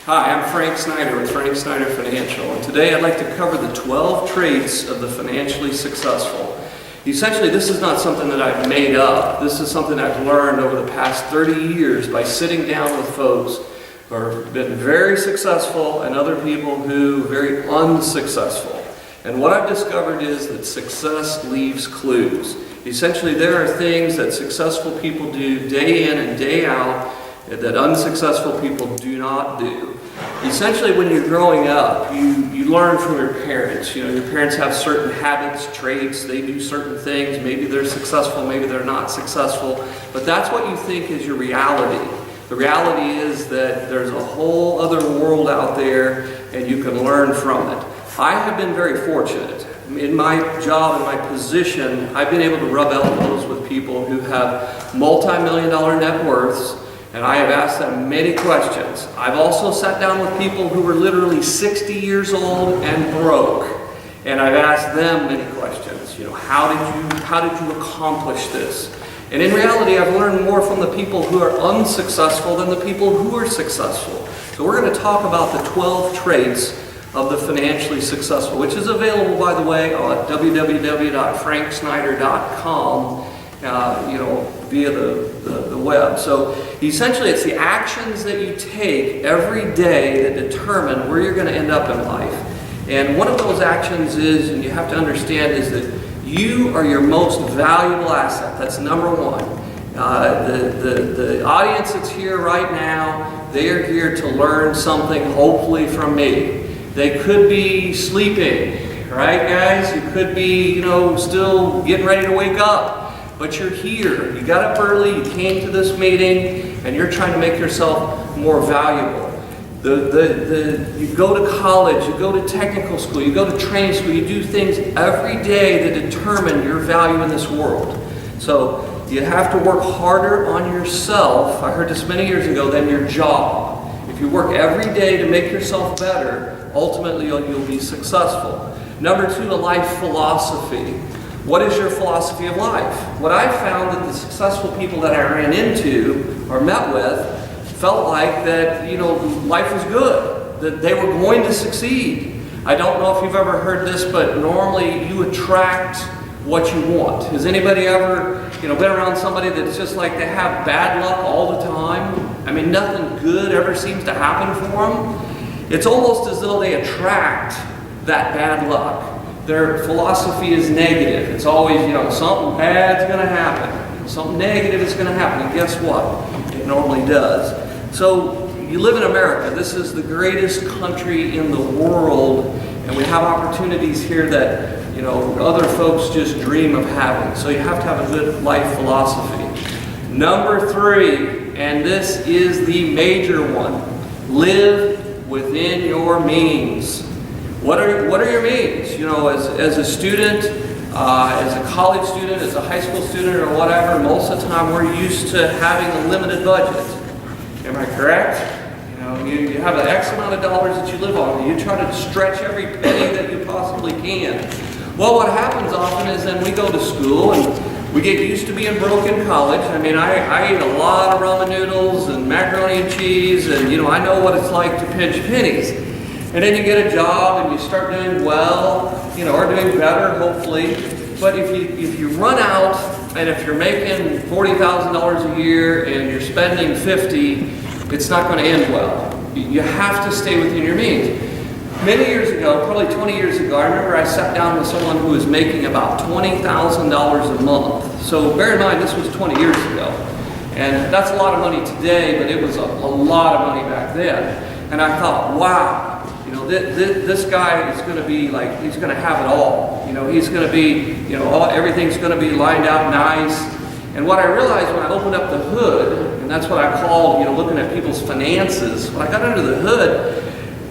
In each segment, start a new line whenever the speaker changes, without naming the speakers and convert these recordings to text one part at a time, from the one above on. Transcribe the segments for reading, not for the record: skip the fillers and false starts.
Hi, I'm Frank Snyder with Frank Snyder Financial, and today I'd like to cover the 12 traits of the financially successful. Essentially, this is not something that I've made up. This is something I've learned over the past 30 years by sitting down with folks who have been very successful and other people who are very unsuccessful. And what I've discovered is that success leaves clues. Essentially, there are things that successful people do day in and day out that unsuccessful people do not do. Essentially, when you're growing up, you learn from your parents. You know, your parents have certain habits, traits, they do certain things. Maybe they're successful, maybe they're not successful, but that's what you think is your reality. The reality is that there's a whole other world out there and you can learn from it. I have been very fortunate. In my job, in my position, I've been able to rub elbows with people who have multi-million-dollar net worths, and I have asked them many questions. I've also sat down with people who were literally 60 years old and broke, and I've asked them many questions. You know, how did you accomplish this? And in reality, I've learned more from the people who are unsuccessful than the people who are successful. So we're going to talk about the 12 traits of the financially successful, which is available, by the way, on www.franksnyder.com, via the web. So essentially, it's the actions that you take every day that determine where you're going to end up in life. And one of those actions is, and you have to understand, is that you are your most valuable asset. That's number one. The audience that's here right now, they are here to learn something, hopefully, from me. They could be sleeping, right, guys? You could be, still getting ready to wake up. But you're here. You got up early, you came to this meeting, and you're trying to make yourself more valuable. You go to college, you go to technical school, you go to training school, you do things every day that determine your value in this world. So you have to work harder on yourself, I heard this many years ago, than your job. If you work every day to make yourself better, ultimately you'll be successful. Number two, a life philosophy. What is your philosophy of life? What I found that the successful people that I ran into or met with felt like that, life was good, that they were going to succeed. I don't know if you've ever heard this, but normally you attract what you want. Has anybody ever, been around somebody that's just like they have bad luck all the time? I mean, nothing good ever seems to happen for them. It's almost as though they attract that bad luck. Their philosophy is negative. It's always, something bad's going to happen. Something negative is going to happen. And guess what? It normally does. So you live in America. This is the greatest country in the world. And we have opportunities here that, other folks just dream of having. So you have to have a good life philosophy. Number three, and this is the major one, live within your means. What are your means? As a student, as a college student, as a high school student, or whatever, most of the time we're used to having a limited budget. Am I correct? You have an X amount of dollars that you live on. You try to stretch every penny that you possibly can. Well, what happens often is then we go to school and we get used to being broke in college. I mean, I ate a lot of ramen noodles and macaroni and cheese, and I know what it's like to pinch pennies. And then you get a job and you start doing well, or doing better, hopefully. But if you run out, and if you're making $40,000 a year and you're spending $50,000, it's not going to end well. You have to stay within your means. Many years ago, probably 20 years ago, I remember I sat down with someone who was making about $20,000 a month. So bear in mind, this was 20 years ago. And that's a lot of money today, but it was a lot of money back then. And I thought, wow. This guy is going to be like, he's going to have it all. He's going to be, everything's going to be lined out nice. And what I realized when I opened up the hood, and that's what I call, looking at people's finances, when I got under the hood,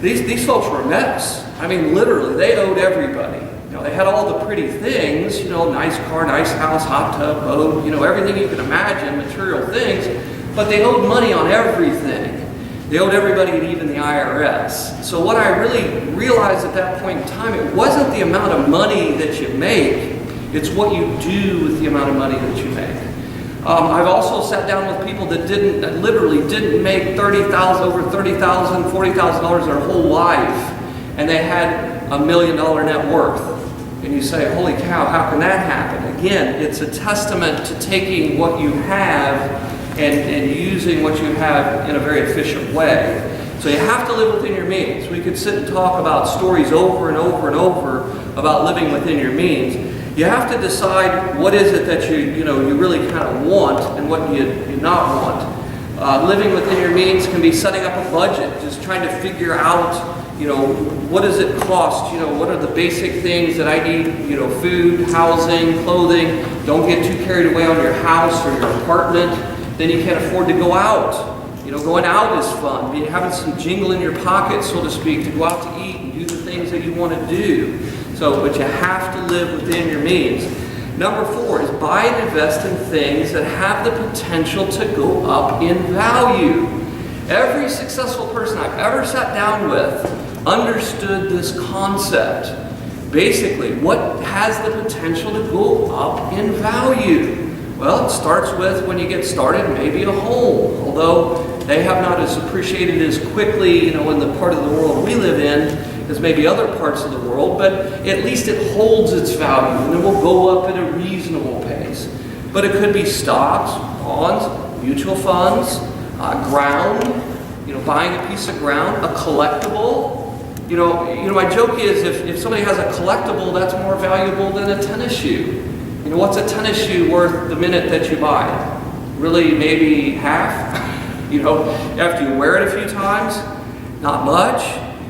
these folks were a mess. I mean, literally, they owed everybody. They had all the pretty things, nice car, nice house, hot tub, boat, everything you can imagine, material things, but they owed money on everything. They owed everybody and even the IRS. So what I really realized at that point in time, it wasn't the amount of money that you make, it's what you do with the amount of money that you make. I've also sat down with people that literally didn't make over $30,000, $40,000 their whole life, and they had $1 million net worth. And you say, holy cow, how can that happen? Again, it's a testament to taking what you have and using what you have in a very efficient way. So you have to live within your means. We could sit and talk about stories over and over and over about living within your means. You have to decide what is it that you really kind of want and what you not want. Living within your means can be setting up a budget, just trying to figure out, what does it cost? What are the basic things that I need? Food, housing, clothing. Don't get too carried away on your house or your apartment. Then you can't afford to go out. Going out is fun. Having some jingle in your pocket, so to speak, to go out to eat and do the things that you want to do. But you have to live within your means. Number 4 is buy and invest in things that have the potential to go up in value. Every successful person I've ever sat down with understood this concept. Basically, what has the potential to go up in value? Well, it starts with, when you get started, maybe a home. Although they have not as appreciated as quickly, in the part of the world we live in, as maybe other parts of the world, but at least it holds its value, and it will go up at a reasonable pace. But it could be stocks, bonds, mutual funds, ground, buying a piece of ground, a collectible. My joke is if somebody has a collectible, that's more valuable than a tennis shoe. What's a tennis shoe worth the minute that you buy it? Really, maybe half? After you wear it a few times? Not much.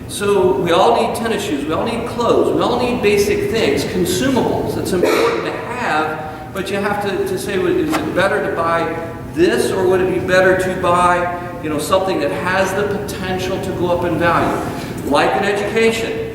So we all need tennis shoes, we all need clothes, we all need basic things, consumables. It's important to have, but you have to say, is it better to buy this, or would it be better to buy something that has the potential to go up in value? Like an education.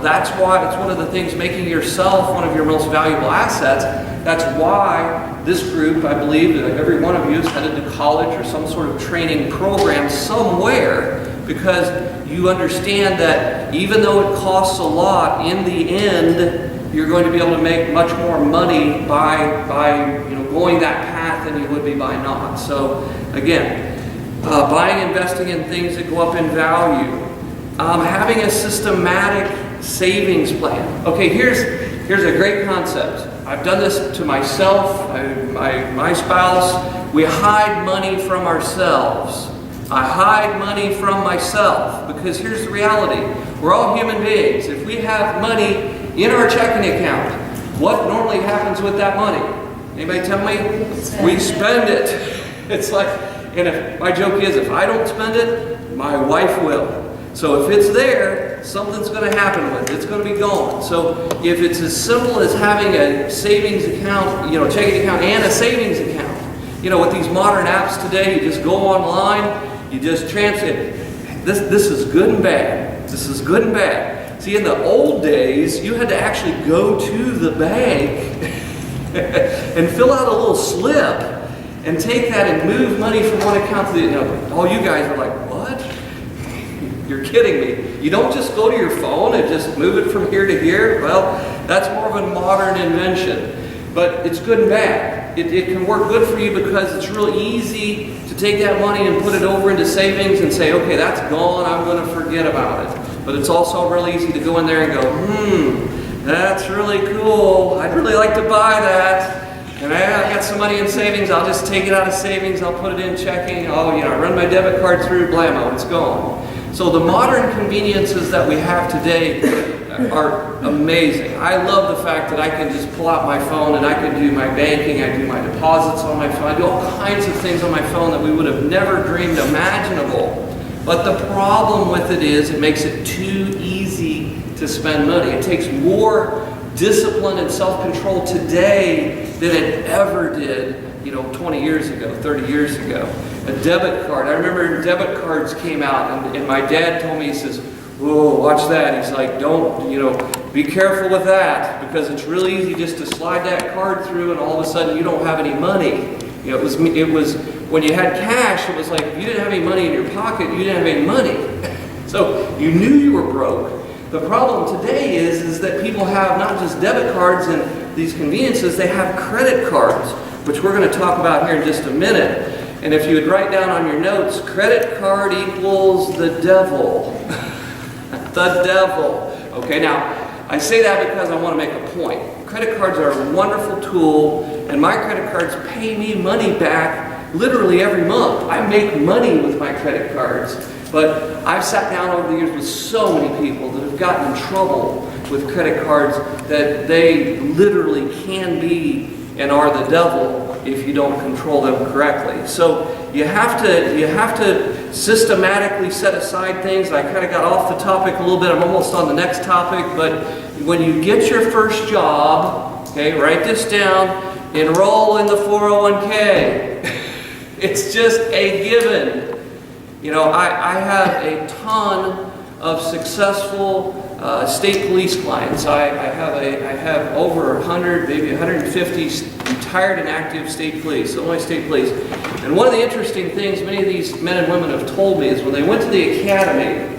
That's why it's one of the things making yourself one of your most valuable assets. That's why this group, I believe, every one of you is headed to college or some sort of training program somewhere, because you understand that even though it costs a lot, in the end, you're going to be able to make much more money by going that path than you would be by not. So again, buying, investing in things that go up in value. Having a systematic savings plan. Okay, here's a great concept. I've done this to myself, my spouse. We hide money from ourselves. I hide money from myself, because here's the reality. We're all human beings. If we have money in our checking account, what normally happens with that money? Anybody tell me? We spend it. It's like, and my joke is, if I don't spend it, my wife will. So if it's there, something's going to happen with it. It's going to be gone. So if it's as simple as having a savings account, checking account and a savings account, with these modern apps today, you just go online, you just transfer it. This is good and bad. This is good and bad. See, in the old days, you had to actually go to the bank and fill out a little slip and take that and move money from one account to the all you guys are like, what? You're kidding me. You don't just go to your phone and just move it from here to here. Well, that's more of a modern invention. But it's good and bad. It can work good for you because it's real easy to take that money and put it over into savings and say, okay, that's gone, I'm going to forget about it. But it's also real easy to go in there and go, that's really cool. I'd really like to buy that. And I got some money in savings, I'll just take it out of savings, I'll put it in checking, I run my debit card through, blammo, it's gone. So the modern conveniences that we have today are amazing. I love the fact that I can just pull out my phone and I can do my banking, I do my deposits on my phone, I do all kinds of things on my phone that we would have never dreamed imaginable. But the problem with it is it makes it too easy to spend money. It takes more discipline and self-control today than it ever did 20 years ago, 30 years ago. A debit card. I remember debit cards came out, and my dad told me, he says, whoa, watch that. He's like, don't, be careful with that, because it's really easy just to slide that card through and all of a sudden you don't have any money. It was when you had cash, it was like if you didn't have any money in your pocket, you didn't have any money. So you knew you were broke. The problem today is that people have not just debit cards and these conveniences, they have credit cards which we're going to talk about here in just a minute. And if you would write down on your notes, credit card equals the devil. The devil. Okay, now, I say that because I want to make a point. Credit cards are a wonderful tool, and my credit cards pay me money back literally every month. I make money with my credit cards. But I've sat down over the years with so many people that have gotten in trouble with credit cards that they literally can be and are the devil if you don't control them correctly. So you have to systematically set aside things. I kind of got off the topic a little bit. I'm almost on the next topic. But when you get your first job, okay, write this down, enroll in the 401k. It's just a given. You know, I have a ton of successful state police clients. I have over 100, maybe 150 retired and active state police, Illinois State Police. And one of the interesting things many of these men and women have told me is when they went to the academy,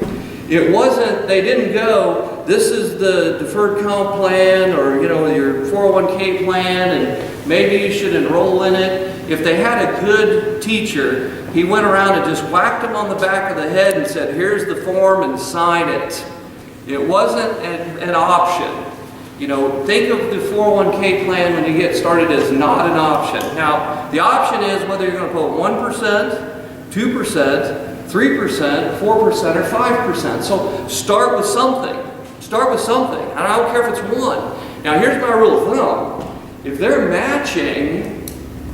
it wasn't, they didn't go, this is the deferred comp plan or, you know, your 401k plan and maybe you should enroll in it. If they had a good teacher, he went around and just whacked them on the back of the head and said, here's the form and sign it. It wasn't an option. You know, think of the 401k plan when you get started as not an option. Now, the option is whether you're going to put 1%, 2%, 3%, 4%, or 5%. So start with something. Start with something. And I don't care if it's 1. Now, here's my rule of thumb. If they're matching,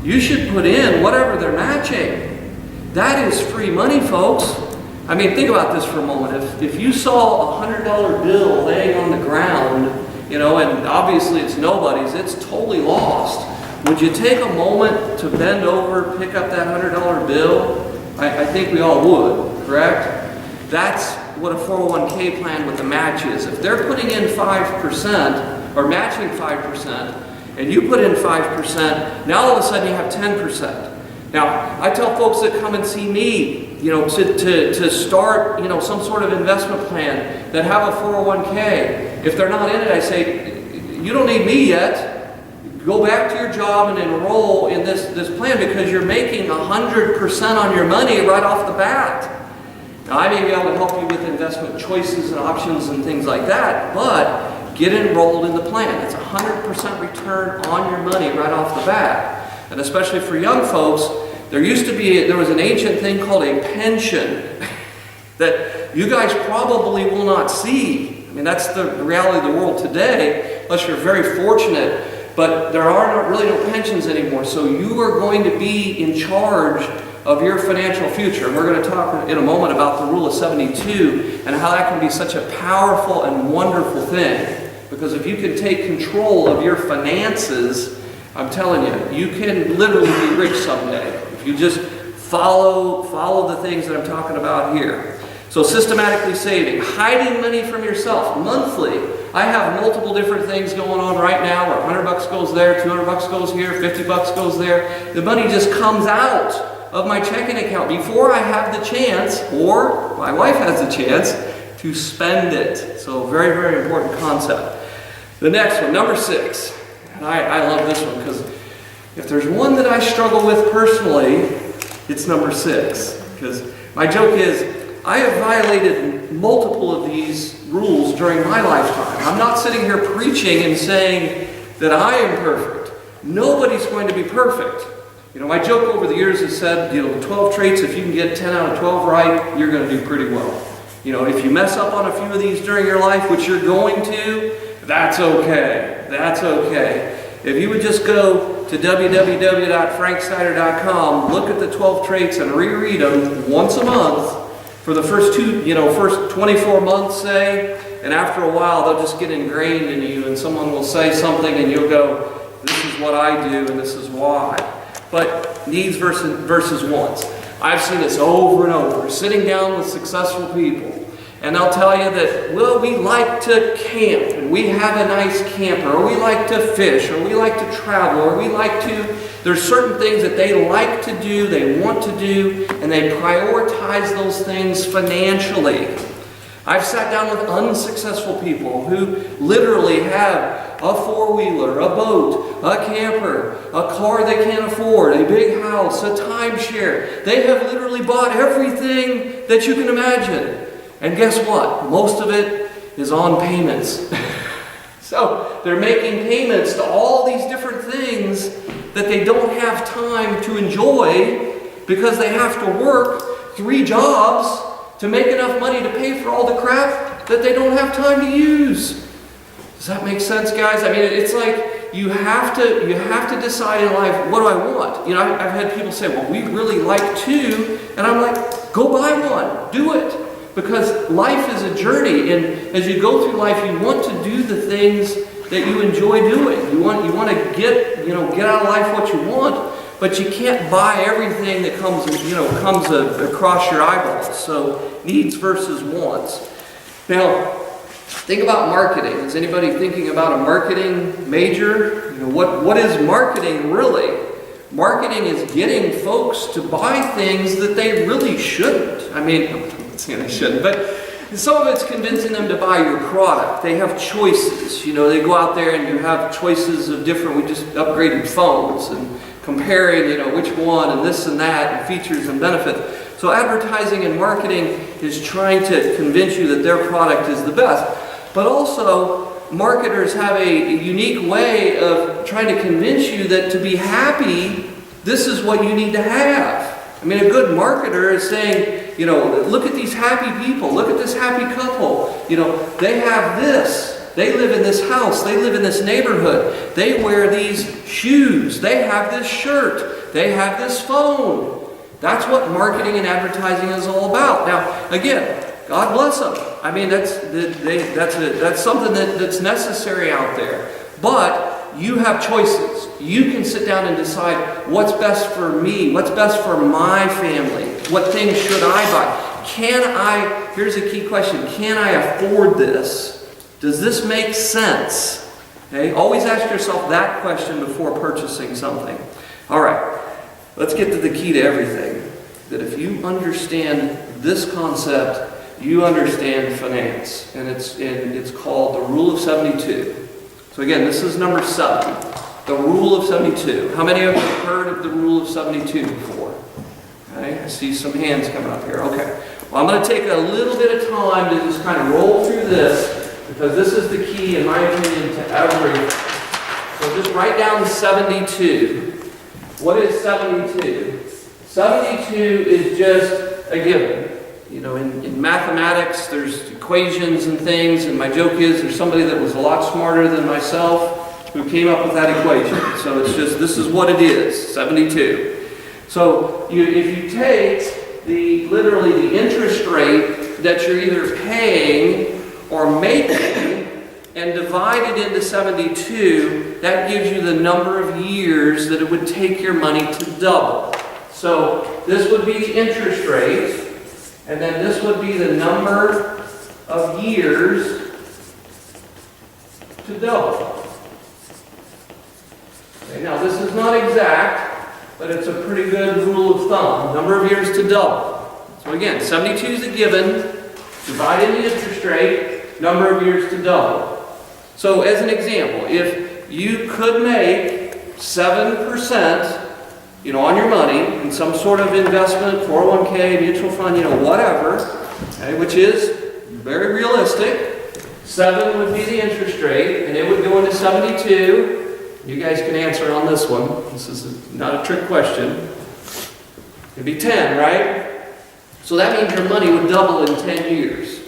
you should put in whatever they're matching. That is free money, folks. I mean, think about this for a moment. If you saw a $100 bill laying on the ground, you know, and obviously it's nobody's, it's totally lost. Would you take a moment to bend over, pick up that $100 bill? I think we all would, correct? That's what a 401k plan with the match is. If they're putting in 5% or matching 5%, and you put in 5%, now all of a sudden you have 10%. Now, I tell folks that come and see me, you know, to start, you know, some sort of investment plan that have a 401k. If they're not in it, I say, you don't need me yet. Go back to your job and enroll in this plan because you're making 100% on your money right off the bat. Now, I may be able to help you with investment choices and options and things like that, but get enrolled in the plan. It's 100% return on your money right off the bat. And especially for young folks, there was an ancient thing called a pension that you guys probably will not see. I mean, that's the reality of the world today, unless you're very fortunate. But there are really no pensions anymore. So you are going to be in charge of your financial future. And we're going to talk in a moment about the Rule of 72 and how that can be such a powerful and wonderful thing. Because if you can take control of your finances, I'm telling you, you can literally be rich someday. If you just follow the things that I'm talking about here. So systematically saving, hiding money from yourself monthly. I have multiple different things going on right now where $100 goes there, $200 goes here, $50 goes there. The money just comes out of my checking account before I have the chance, or my wife has the chance, to spend it. So very, very important concept. The next one, number 6. And I love this one because if there's one that I struggle with personally, it's number 6. Because my joke is, I have violated multiple of these rules during my lifetime. I'm not sitting here preaching and saying that I am perfect. Nobody's going to be perfect. You know, my joke over the years has said, you know, 12 traits, if you can get 10 out of 12 right, you're going to do pretty well. You know, if you mess up on a few of these during your life, which you're going to, that's okay. That's okay. If you would just go to www.franksnyder.com, look at the 12 traits and reread them once a month for the first 24 months, say, and after a while they'll just get ingrained in you and someone will say something and you'll go, this is what I do and this is why. But needs versus wants. I've seen this over and over, sitting down with successful people. And they'll tell you that, well, we like to camp, and we have a nice camper, or we like to fish, or we like to travel, or we like to... There's certain things that they like to do, they want to do, and they prioritize those things financially. I've sat down with unsuccessful people who literally have a four-wheeler, a boat, a camper, a car they can't afford, a big house, a timeshare. They have literally bought everything that you can imagine. And guess what? Most of it is on payments. So they're making payments to all these different things that they don't have time to enjoy because they have to work 3 jobs to make enough money to pay for all the crap that they don't have time to use. Does that make sense, guys? I mean, it's like you have to decide in life, what do I want? You know, I've had people say, well, we really like to, and I'm like, go buy one, do it. Because life is a journey, and as you go through life, you want to do the things that you enjoy doing. You want to get out of life what you want, but you can't buy everything that comes across your eyeballs. So needs versus wants. Now, think about marketing. Is anybody thinking about a marketing major? You know, what is marketing really? Marketing is getting folks to buy things that they really shouldn't. I mean, I'm not saying they shouldn't, but some of it's convincing them to buy your product. They have choices. You know, they go out there and you have choices of different, we just upgraded phones and comparing, you know, which one and this and that and features and benefits. So advertising and marketing is trying to convince you that their product is the best. But also, marketers have a unique way of trying to convince you that to be happy, this is what you need to have. I mean, a good marketer is saying, you know, look at these happy people. Look at this happy couple. You know, they have this. They live in this house. They live in this neighborhood. They wear these shoes. They have this shirt. They have this phone. That's what marketing and advertising is all about. Now, again, God bless them. I mean, that's something that's necessary out there. But you have choices. You can sit down and decide what's best for me, what's best for my family, what things should I buy. Here's a key question, can I afford this? Does this make sense? Okay? Always ask yourself that question before purchasing something. All right, let's get to the key to everything. That if you understand this concept, you understand finance. And it's called the Rule of 72. So again, this is number 7. The Rule of 72. How many of you have heard of the Rule of 72 before? Okay, I see some hands coming up here. Okay. Well, I'm going to take a little bit of time to just kind of roll through this, because this is the key, in my opinion, to everything. So just write down 72. What is 72? 72 is just a given. You know, in mathematics, there's equations and things, and my joke is there's somebody that was a lot smarter than myself who came up with that equation. So it's just, this is what it is, 72. So if you take literally the interest rate that you're either paying or making and divide it into 72, that gives you the number of years that it would take your money to double. So this would be the interest rate, and then this would be the number of years to double. Okay, now this is not exact, but it's a pretty good rule of thumb. Number of years to double. So again, 72 is a given, divide in the interest rate, number of years to double. So as an example, if you could make 7%, you know, on your money in some sort of investment, 401k, mutual fund, you know, whatever, okay, which is very realistic. 7 would be the interest rate, and it would go into 72. You guys can answer on this one. This is not a trick question. It'd be 10, right? So that means your money would double in 10 years.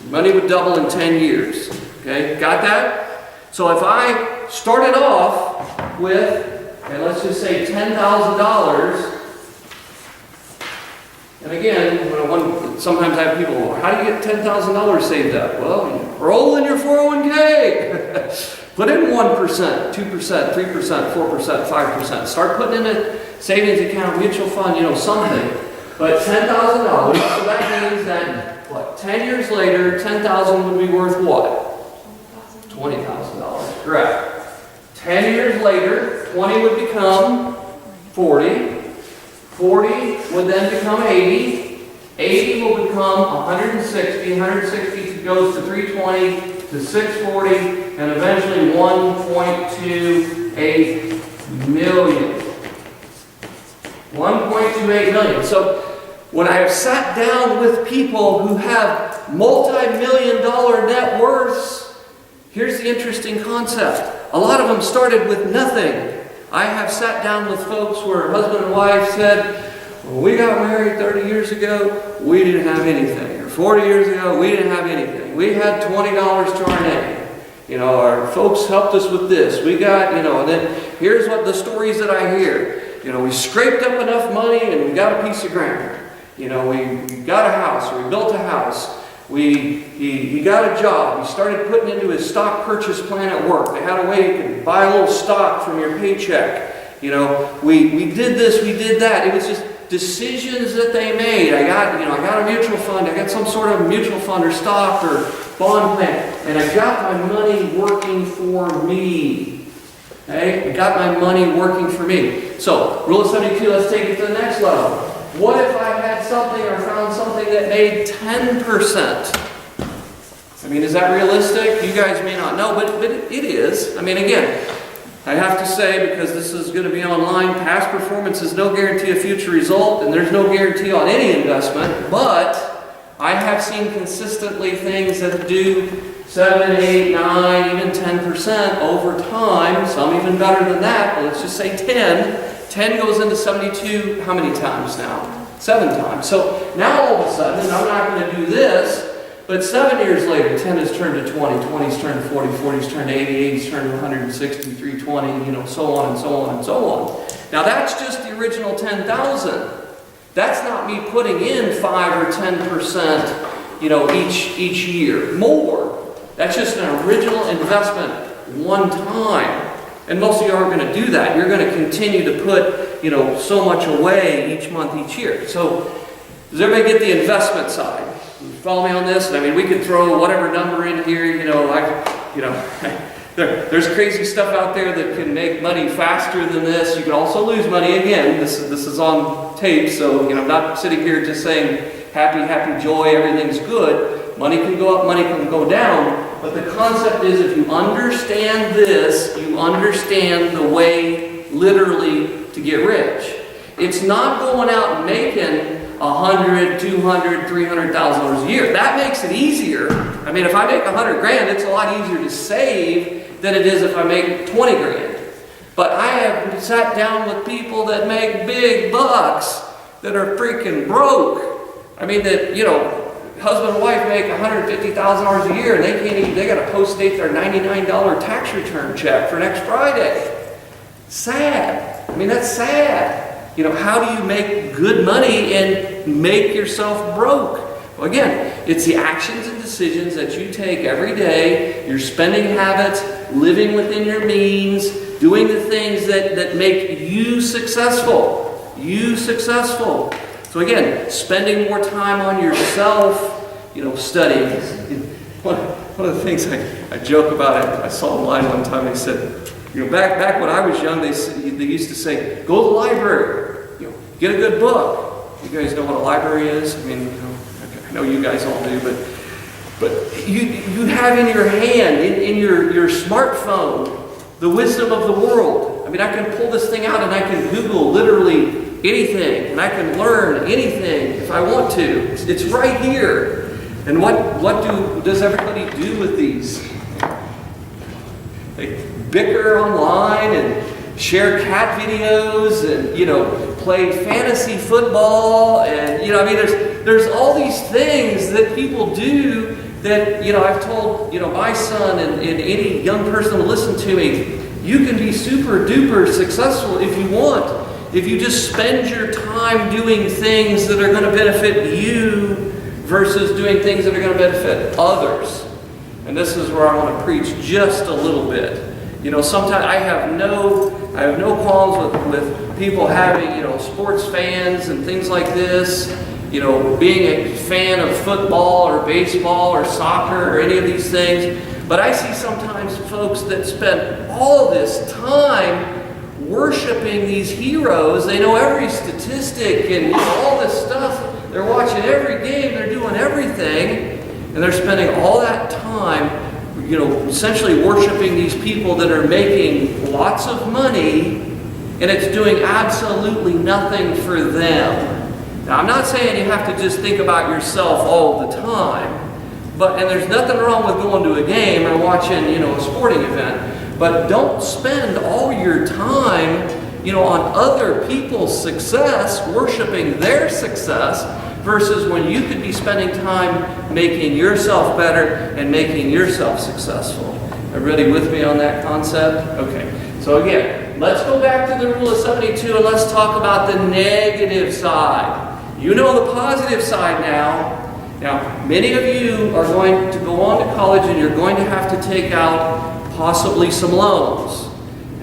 Your money would double in 10 years. Okay, got that? So if I started off with, and let's just say $10,000, and again, sometimes I have people, well, how do you get $10,000 saved up? Well, you roll in your 401k. Put in 1%, 2%, 3%, 4%, 5%. Start putting in a savings account, mutual fund, you know, something. But $10,000, so that means that, what, 10 years later, $10,000 would be worth what? $20,000. Correct. 10 years later, 20 would become 40. 40 would then become 80. 80 will become 160. 160 goes to 320. to 640, and eventually 1.28 million. 1.28 million. So when I have sat down with people who have multi-million-dollar net worths, here's the interesting concept. A lot of them started with nothing. I have sat down with folks where husband and wife said, when we got married 30 years ago, we didn't have anything. Or 40 years ago, we didn't have anything. We had $20 to our name. You know, our folks helped us with this. We got, you know, and then here's what the stories that I hear. You know, we scraped up enough money and we got a piece of ground. You know, we got a house, or we built a house. He got a job. He started putting into his stock purchase plan at work. They had a way you could buy a little stock from your paycheck. You know, we did this, we did that. It was just decisions that they made. I got a mutual fund. I got some sort of mutual fund or stock or bond plan, and I got my money working for me. Okay? I got my money working for me. So, rule of 72, let's take it to the next level. What if I had something or found something that made 10%? I mean, is that realistic? You guys may not know, but it is. I mean, again, I have to say, because this is going to be online, past performance is no guarantee of future result, and there's no guarantee on any investment, but I have seen consistently things that do 7, 8, 9, even 10% over time, some even better than that, but let's just say 10. 10 goes into 72 how many times now? 7 times. So now all of a sudden, and I'm not going to do this, but 7 years later, 10 has turned to 20, 20's turned to 40, 40's turned to 80, 80's turned to 160, 320, you know, so on and so on and so on. Now that's just the original 10,000. That's not me putting in 5 or 10%, you know, each year. More. That's just an original investment one time. And most of you aren't going to do that. You're going to continue to put, you know, so much away each month, each year. So, does everybody get the investment side? You follow me on this? I mean, we could throw whatever number in here. You know, there's crazy stuff out there that can make money faster than this. You can also lose money. Again, this is on tape, so you know, I'm not sitting here just saying happy, happy, joy, everything's good. Money can go up, money can go down. But the concept is, if you understand this, you understand the way, literally, to get rich. It's not going out and making $100,000, $200,000, $300,000 a year. That makes it easier. I mean, if I make $100,000, it's a lot easier to save than it is if I make $20,000. But I have sat down with people that make big bucks that are freaking broke. I mean, that, you know, husband and wife make $150,000 a year, and they got to post-date their $99 tax return check for next Friday. Sad. I mean, that's sad. You know, how do you make good money and make yourself broke? Well, again, it's the actions and decisions that you take every day, your spending habits, living within your means, doing the things that make you successful. You successful. So again, spending more time on yourself, you know, studying. One of the things I joke about, I saw online one time, they said, you know, back when I was young, they used to say, go to the library, you know, get a good book. You guys know what a library is? I mean, you know, I know you guys all do, but you have in your hand, in your smartphone, the wisdom of the world. I mean, I can pull this thing out and I can Google literally anything, and I can learn anything if I want to. It's right here. And what does everybody do with these? They bicker online and share cat videos and, you know, play fantasy football, and, you know, I mean, there's all these things that people do that, you know, I've told, you know, my son and any young person to listen to me, you can be super duper successful if you want. If you just spend your time doing things that are going to benefit you versus doing things that are going to benefit others. And this is where I want to preach just a little bit. You know, sometimes I have no qualms with people having, you know, sports fans and things like this. You know, being a fan of football or baseball or soccer or any of these things. But I see sometimes folks that spend all this time worshiping these heroes. They know every statistic and, you know, all this stuff. They're watching every game. They're doing everything. And they're spending all that time essentially worshiping these people that are making lots of money, and it's doing absolutely nothing for them. Now, I'm not saying you have to just think about yourself all the time, and there's nothing wrong with going to a game or watching, a sporting event, but don't spend all your time, on other people's success, worshiping their success, versus when you could be spending time making yourself better and making yourself successful. Everybody with me on that concept? Okay. So again, let's go back to the rule of 72 and let's talk about the negative side. You know the positive side now. Now, many of you are going to go on to college and you're going to have to take out possibly some loans.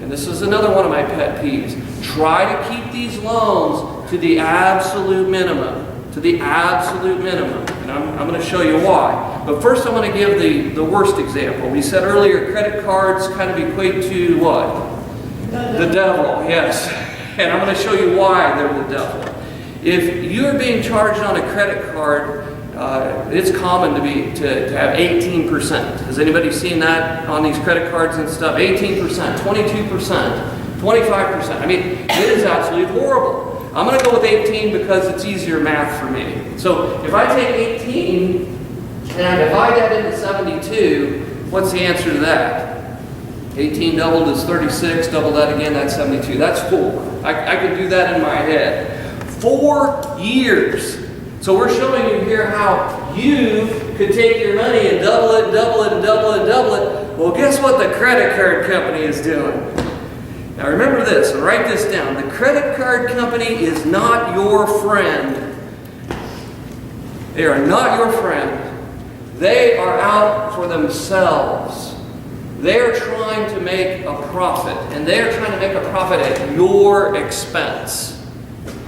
And this is another one of my pet peeves. Try to keep these loans to the absolute minimum. To the absolute minimum. And I'm going to show you why. But first I'm going to give the worst example. We said earlier credit cards kind of equate to what? The devil, yes. And I'm going to show you why they're the devil. If you're being charged on a credit card, it's common to have 18%. Has anybody seen that on these credit cards and stuff? 18%, 22%, 25%. I mean, it is absolutely horrible. I'm going to go with 18 because it's easier math for me. So if I take 18 and divide that into 72, what's the answer to that? 18 doubled is 36, double that again, that's 72. That's 4. I could do that in my head. 4 years. So we're showing you here how you could take your money and double it, double it, and double it, and double it. Well, guess what the credit card company is doing? Now remember this, and write this down. The credit card company is not your friend. They are not your friend. They are out for themselves. They are trying to make a profit, and they are trying to make a profit at your expense.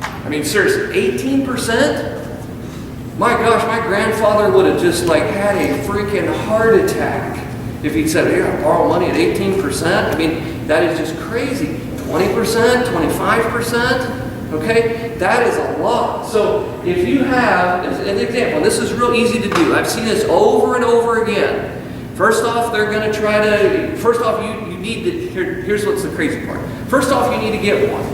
I mean, seriously, 18%? My gosh, my grandfather would have just had a freaking heart attack if he'd said, "Here, I borrow money at 18%. I mean, that is just crazy. 20%, 25%, okay? That is a lot. So if you have, as an example, this is real easy to do. I've seen this over and over again. First off, they're going to try to, you need to, here's what's the crazy part. First off, you need to get one.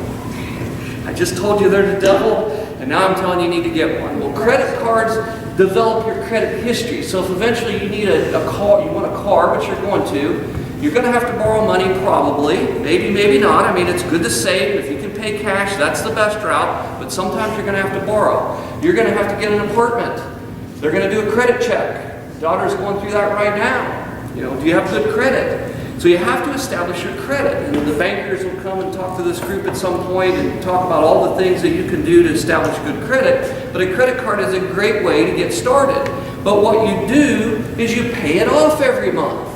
I just told you they're the devil, and now I'm telling you need to get one. Well, credit cards develop your credit history. So if eventually you need a car, you want a car, which you're going to have to borrow money probably. Maybe not. I mean, it's good to save. If you can pay cash, that's the best route. But sometimes you're going to have to borrow. You're going to have to get an apartment. They're going to do a credit check. Daughter's going through that right now. Do you have good credit? So you have to establish your credit. And the bankers will come and talk to this group at some point and talk about all the things that you can do to establish good credit. But a credit card is a great way to get started. But what you do is you pay it off every month.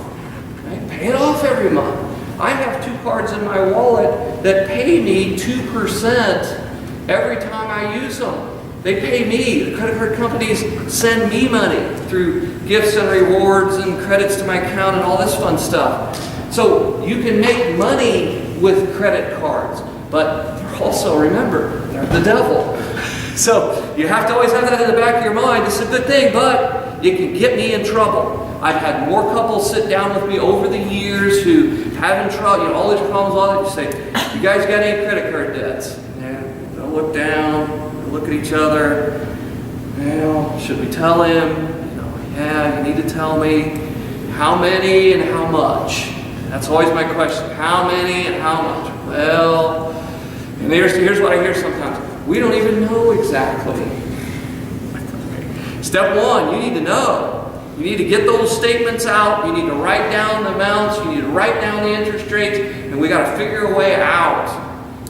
Right? Pay it off every month. I have 2 cards in my wallet that pay me 2% every time I use them. They pay me. The credit card companies send me money through gifts and rewards and credits to my account and all this fun stuff. So you can make money with credit cards, but they're also, remember, they're the devil. So you have to always have that in the back of your mind. This is a good thing, but it can get me in trouble. I've had more couples sit down with me over the years who having trouble, all these problems, all that. You say, "You guys got any credit card debts?" Yeah, they'll look down. Look at each other. Should we tell him? Yeah, you need to tell me how many and how much. That's always my question. How many and how much? Well, and here's what I hear sometimes. We don't even know exactly. Step 1, you need to know. You need to get those statements out. You need to write down the amounts. You need to write down the interest rates. And we got to figure a way out.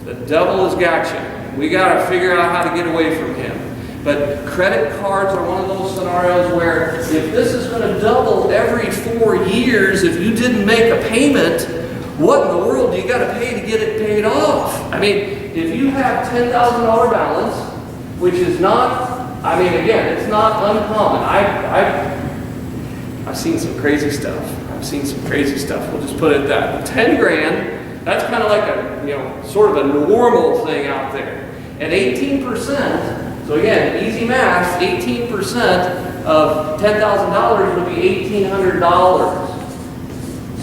The devil has got you. We got to figure out how to get away from him. But credit cards are one of those scenarios where if this is going to double every 4 years, if you didn't make a payment, what in the world do you got to pay to get it paid off? I mean, if you have $10,000 balance, which is not, again, it's not uncommon. I've seen some crazy stuff. We'll just put it at that. 10 grand, that's kind of like a, sort of a normal thing out there. At 18%, so again, easy math, 18% of $10,000 would be $1,800.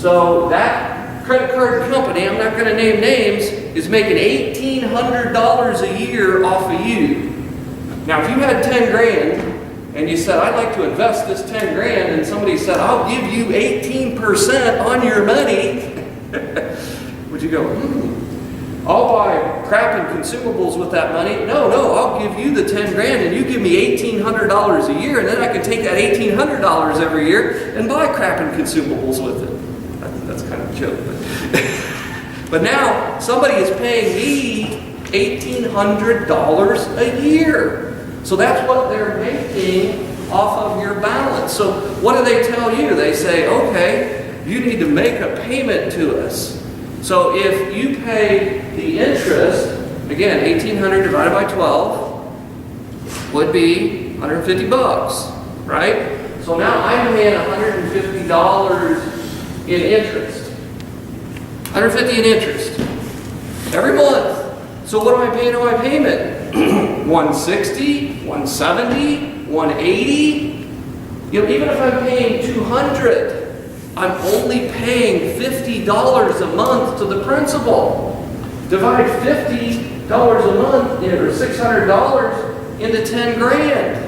So that credit card company, I'm not going to name names, is making $1,800 a year off of you. Now, if you had 10 grand and you said, I'd like to invest this 10 grand, and somebody said, I'll give you 18% on your money, would you go, I'll buy crap and consumables with that money? No, I'll give you the 10 grand and you give me $1,800 a year, and then I can take that $1,800 every year and buy crap and consumables with it. That's kind of a joke. But now somebody is paying me $1,800 a year. So that's what they're making off of your balance. So what do they tell you? They say, okay, you need to make a payment to us. So if you pay the interest, again, 1,800 divided by 12 would be 150 bucks, right? So now I'm paying $150 in interest. 150 in interest every month. So what am I paying on my payment? 160, 170, 180. You know, even if I'm paying 200, I'm only paying $50 a month to the principal. Divide $50 a month, or $600 into 10 grand.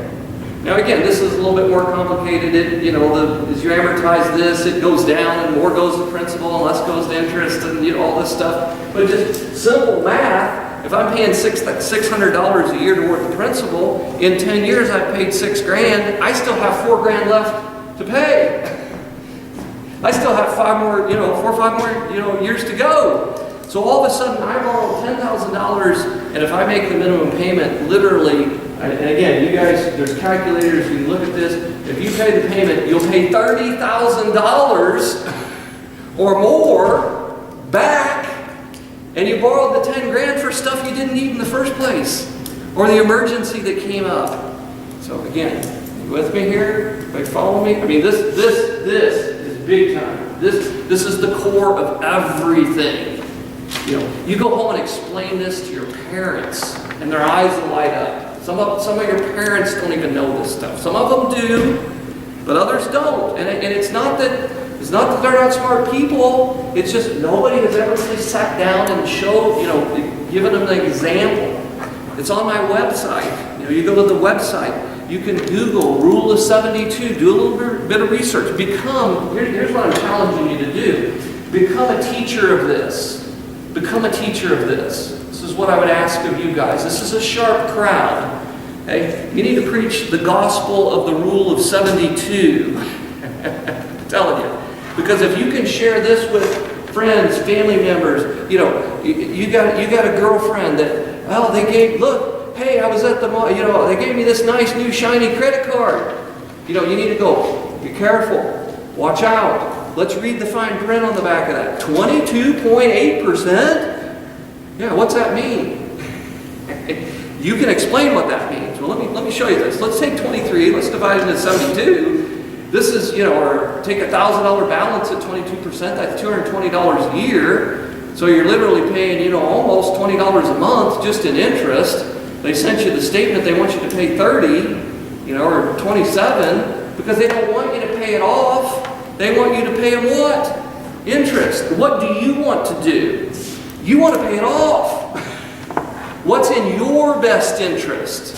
Now again, this is a little bit more complicated. As you amortize this, it goes down and more goes to principal and less goes to interest and all this stuff. But just simple math. If I'm paying $600 a year toward the principal, in 10 years I've paid $6 grand. I still have $4 grand left to pay. I still have 4 or 5 more years to go. So all of a sudden I borrow $10,000, and if I make the minimum payment, literally, and again, you guys, there's calculators, you can look at this. If you pay the payment, you'll pay $30,000 or more back. And you borrowed the 10 grand for stuff you didn't need in the first place, or the emergency that came up. So again, you with me here? Everybody follow me? I mean, this is big time. This is the core of everything. You go home and explain this to your parents, and their eyes will light up. Some of your parents don't even know this stuff. Some of them do, but others don't. And it's not that they're not smart people. It's just nobody has ever really sat down and given them an example. It's on my website. You go to the website. You can Google Rule of 72. Do a little bit of research. Here's what I'm challenging you to do. Become a teacher of this. Become a teacher of this. This is what I would ask of you guys. This is a sharp crowd. Okay? You need to preach the gospel of the Rule of 72. I'm telling you. Because if you can share this with friends, family members, you got a girlfriend that, hey, I was at the mall, they gave me this nice new shiny credit card. You need to go, be careful, watch out. Let's read the fine print on the back of that. 22.8%? Yeah, what's that mean? You can explain what that means. Well, let me show you this. Let's take 23, let's divide it into 72. This is, or take a $1,000 balance at 22%, that's $220 a year. So you're literally paying, almost $20 a month just in interest. They sent you the statement, they want you to pay 30, or 27, because they don't want you to pay it off. They want you to pay them what? Interest. What do you want to do? You want to pay it off. What's in your best interest?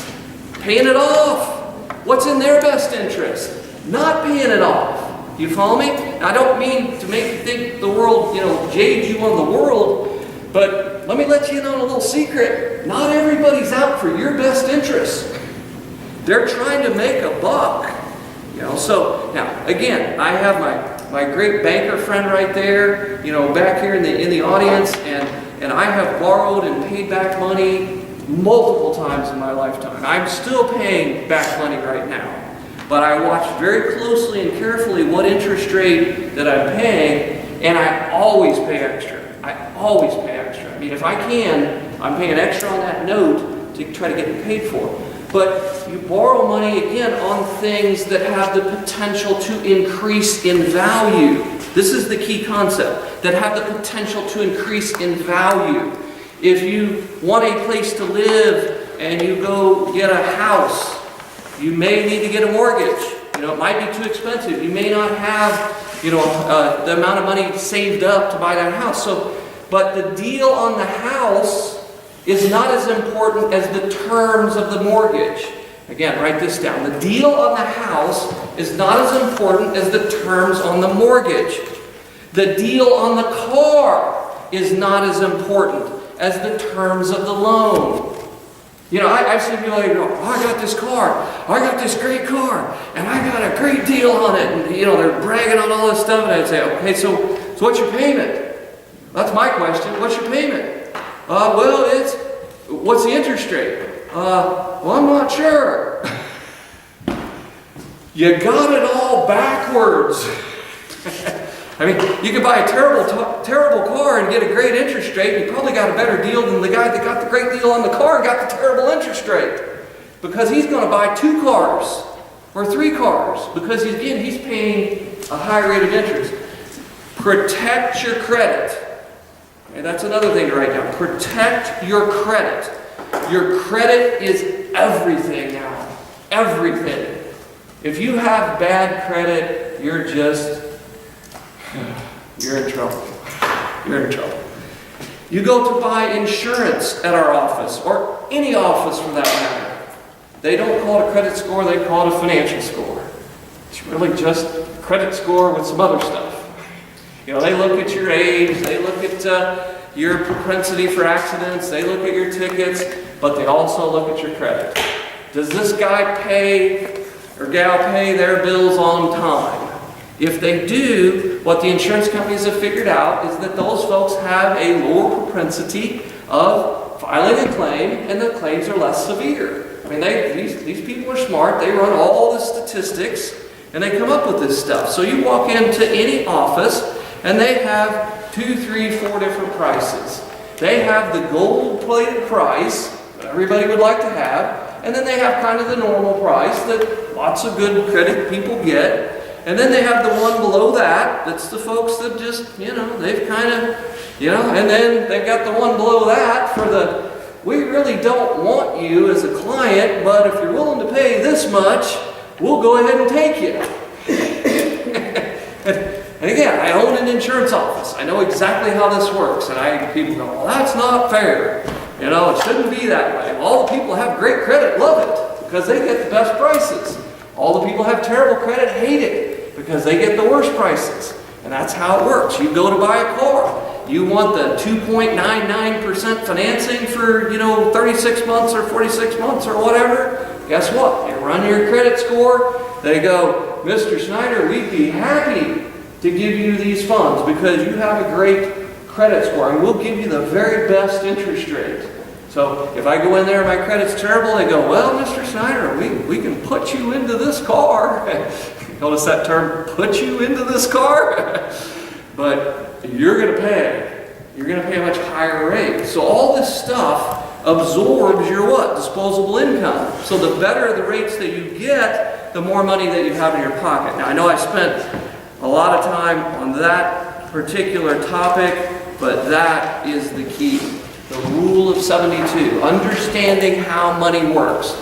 Paying it off. What's in their best interest? Not paying it off. You follow me? I don't mean to make you think the world, jade you on the world, but let me let you in on a little secret. Not everybody's out for your best interest. They're trying to make a buck. So now again, I have my great banker friend right there, back here in the audience, and I have borrowed and paid back money multiple times in my lifetime. I'm still paying back money right now. But I watch very closely and carefully what interest rate that I'm paying, and I always pay extra. I always pay extra. I mean, if I can, I'm paying extra on that note to try to get it paid for. But you borrow money, again, on things that have the potential to increase in value. This is the key concept, that have the potential to increase in value. If you want a place to live and you go get a house, you may need to get a mortgage. It might be too expensive. You may not have, the amount of money saved up to buy that house. But the deal on the house is not as important as the terms of the mortgage. Again, write this down. The deal on the house is not as important as the terms on the mortgage. The deal on the car is not as important as the terms of the loan. I've seen people like, oh, I got this car. I got this great car. And I got a great deal on it. And, they're bragging on all this stuff. And I'd say, okay, so what's your payment? That's my question. What's your payment? What's the interest rate? I'm not sure. You got it all backwards. You could buy a terrible car and get a great interest rate, and you probably got a better deal than the guy that got the great deal on the car and got the terrible interest rate. Because he's going to buy 2 cars or 3 cars because, he's paying a high rate of interest. Protect your credit. Okay, that's another thing to write down. Protect your credit. Your credit is everything now. Everything. If you have bad credit, you're in trouble. You're in trouble. You go to buy insurance at our office, or any office for that matter. They don't call it a credit score, they call it a financial score. It's really just a credit score with some other stuff. They look at your age, they look at your propensity for accidents, they look at your tickets, but they also look at your credit. Does this guy pay or gal pay their bills on time? If they do, what the insurance companies have figured out is that those folks have a lower propensity of filing a claim, and the claims are less severe. These people are smart. They run all the statistics, and they come up with this stuff. So you walk into any office, and they have 2, 3, 4 different prices. They have the gold-plated price that everybody would like to have, and then they have kind of the normal price that lots of good credit people get. And then they have the one below that, that's the folks that just, they've kind of, and then they've got the one below that for we really don't want you as a client, but if you're willing to pay this much, we'll go ahead and take you. And again, I own an insurance office. I know exactly how this works. And people go, well, that's not fair. It shouldn't be that way. All the people who have great credit love it because they get the best prices. All the people who have terrible credit hate it because they get the worst prices. And that's how it works. You go to buy a car. You want the 2.99% financing for, 36 months or 46 months or whatever. Guess what? You run your credit score. They go, Mr. Snyder, we'd be happy to give you these funds because you have a great credit score and we'll give you the very best interest rate. So if I go in there and my credit's terrible, they go, well, Mr. Snyder, we can put you into this car. Notice that term, put you into this car? But you're going to pay. You're going to pay a much higher rate. So all this stuff absorbs your what? Disposable income. So the better the rates that you get, the more money that you have in your pocket. Now I know I spent a lot of time on that particular topic, but that is the key. The rule of 72, understanding how money works.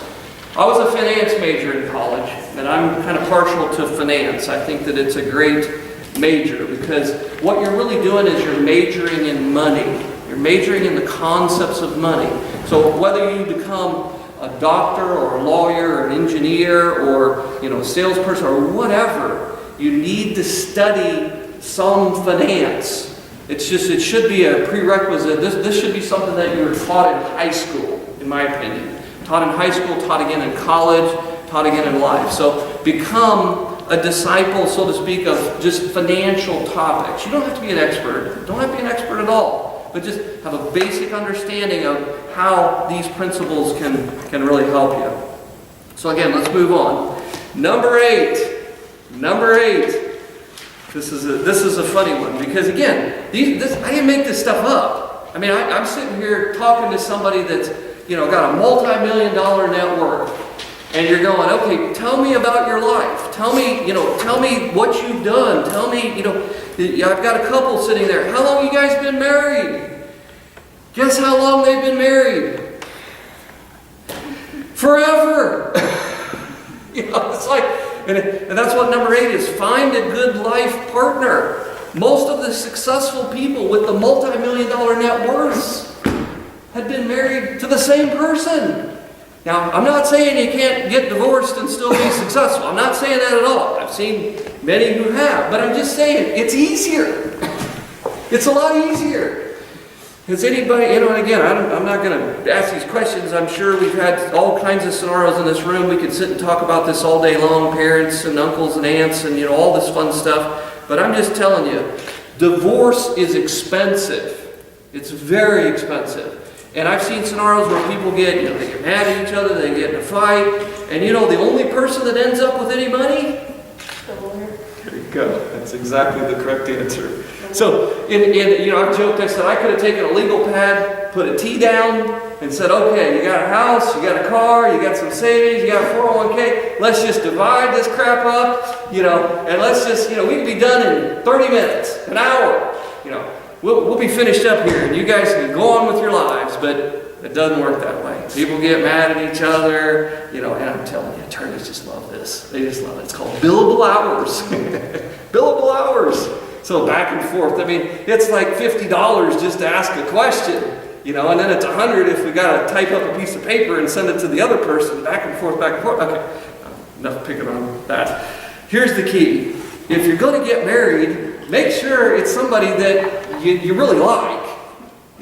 I was a finance major in college, and I'm kind of partial to finance. I think that it's a great major because what you're really doing is you're majoring in money. You're majoring in the concepts of money. So whether you become a doctor or a lawyer or an engineer or a salesperson or whatever, you need to study some finance. It should be a prerequisite. This should be something that you were taught in high school, in my opinion. Taught in high school, taught again in college, taught again in life. So become a disciple, so to speak, of just financial topics. You don't have to be an expert. Don't have to be an expert at all. But just have a basic understanding of how these principles can really help you. So again, let's move on. Number eight. This is a funny one because again, I didn't make this stuff up. I'm sitting here talking to somebody that's got a multi-million-dollar net worth, and you're going, okay, tell me about your life. Tell me what you've done. Tell me, I've got a couple sitting there. How long you guys been married? Guess how long they've been married? Forever. It's like, And that's what number 8 is. Find a good life partner. Most of the successful people with the multi-million-dollar net worths had been married to the same person. Now, I'm not saying you can't get divorced and still be successful. I'm not saying that at all. I've seen many who have. But I'm just saying, it's easier. It's a lot easier. Has anybody, and again, I'm not going to ask these questions. I'm sure we've had all kinds of scenarios in this room. We could sit and talk about this all day long, parents and uncles and aunts and, all this fun stuff. But I'm just telling you, divorce is expensive. It's very expensive. And I've seen scenarios where people get, they get mad at each other, they get in a fight, and the only person that ends up with any money?
The lawyer.
There you go. That's exactly the correct answer. So, I've joked, I said I could have taken a legal pad, put a T down, and said, okay, you got a house, you got a car, you got some savings, you got a 401k, let's just divide this crap up, and let's just, we can be done in 30 minutes, an hour, We'll be finished up here, and you guys can go on with your lives, but it doesn't work that way. People get mad at each other, and I'm telling you, attorneys just love this. They just love it. It's called billable hours. Billable hours. So back and forth. It's like $50 just to ask a question, and then it's $100 if we got to type up a piece of paper and send it to the other person. Back and forth, back and forth. Okay, enough picking on that. Here's the key. If you're going to get married, make sure it's somebody that you really like,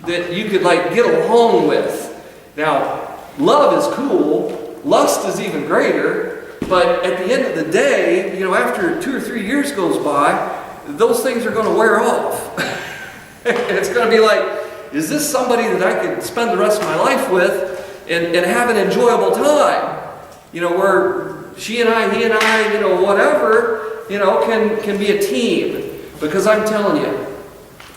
that you could get along with. Now, love is cool, lust is even greater, but at the end of the day, after 2 or 3 years goes by, those things are going to wear off. And it's going to be like, is this somebody that I could spend the rest of my life with and have an enjoyable time? Where she and I, he and I, whatever, can be a team. Because I'm telling you,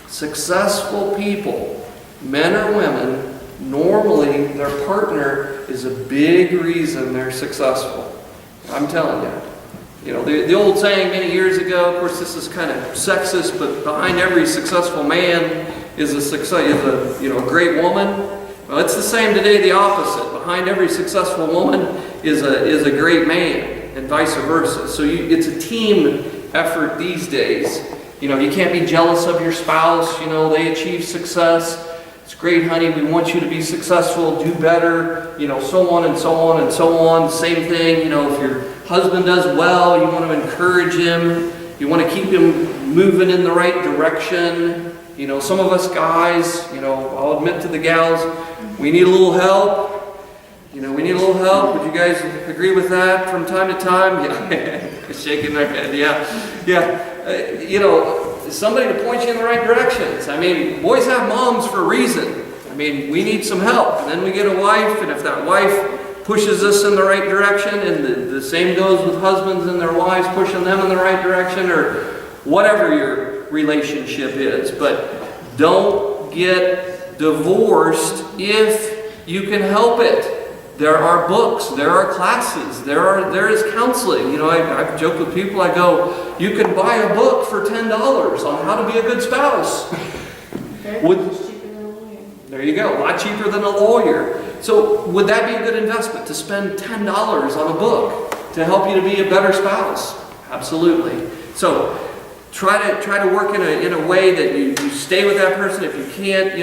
successful people, men or women, normally their partner is a big reason they're successful. I'm telling you. The old saying many years ago, of course this is kind of sexist, but behind every successful man is a great woman. Well, it's the same today, the opposite. Behind every successful woman is a great man, and vice versa. So it's a team effort these days. You can't be jealous of your spouse. They achieve success. It's great, honey. We want you to be successful, do better, so on and so on and so on. Same thing, if your husband does well, you want to encourage him. You want to keep him moving in the right direction. Some of us guys, I'll admit to the gals, we need a little help. We need a little help. Would you guys agree with that from time to time? Yeah, shaking their head. Yeah. Somebody to point you in the right directions. Boys have moms for a reason. We need some help. And then we get a wife, and if that wife pushes us in the right direction, and the same goes with husbands and their wives pushing them in the right direction, or whatever your relationship is. But don't get divorced if you can help it. There are books, there are classes, there is counseling. I've joked with people, I go, you can buy a book for $10 on how to be a good spouse.
Okay. Cheaper than a lawyer.
There you go, a lot cheaper than a lawyer. So would that be a good investment, to spend $10 on a book to help you to be a better spouse? Absolutely. So try to work in a way that you stay with that person. If you can't,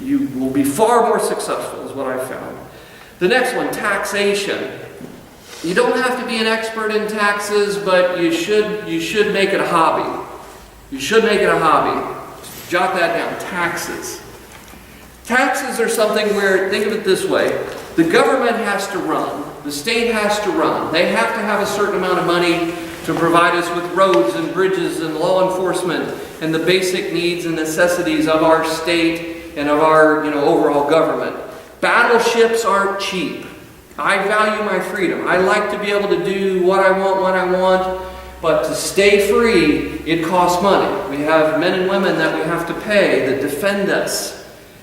you will be far more successful, is what I've found. The next one, taxation. You don't have to be an expert in taxes, but you should make it a hobby. You should make it a hobby. Jot that down, taxes. Taxes are something where, think of it this way, the government has to run, the state has to run. They have to have a certain amount of money to provide us with roads and bridges and law enforcement and the basic needs and necessities of our state and of our overall government. Battleships aren't cheap. I value my freedom. I like to be able to do what I want when I want, but to stay free, it costs money. We have men and women that we have to pay that defend us.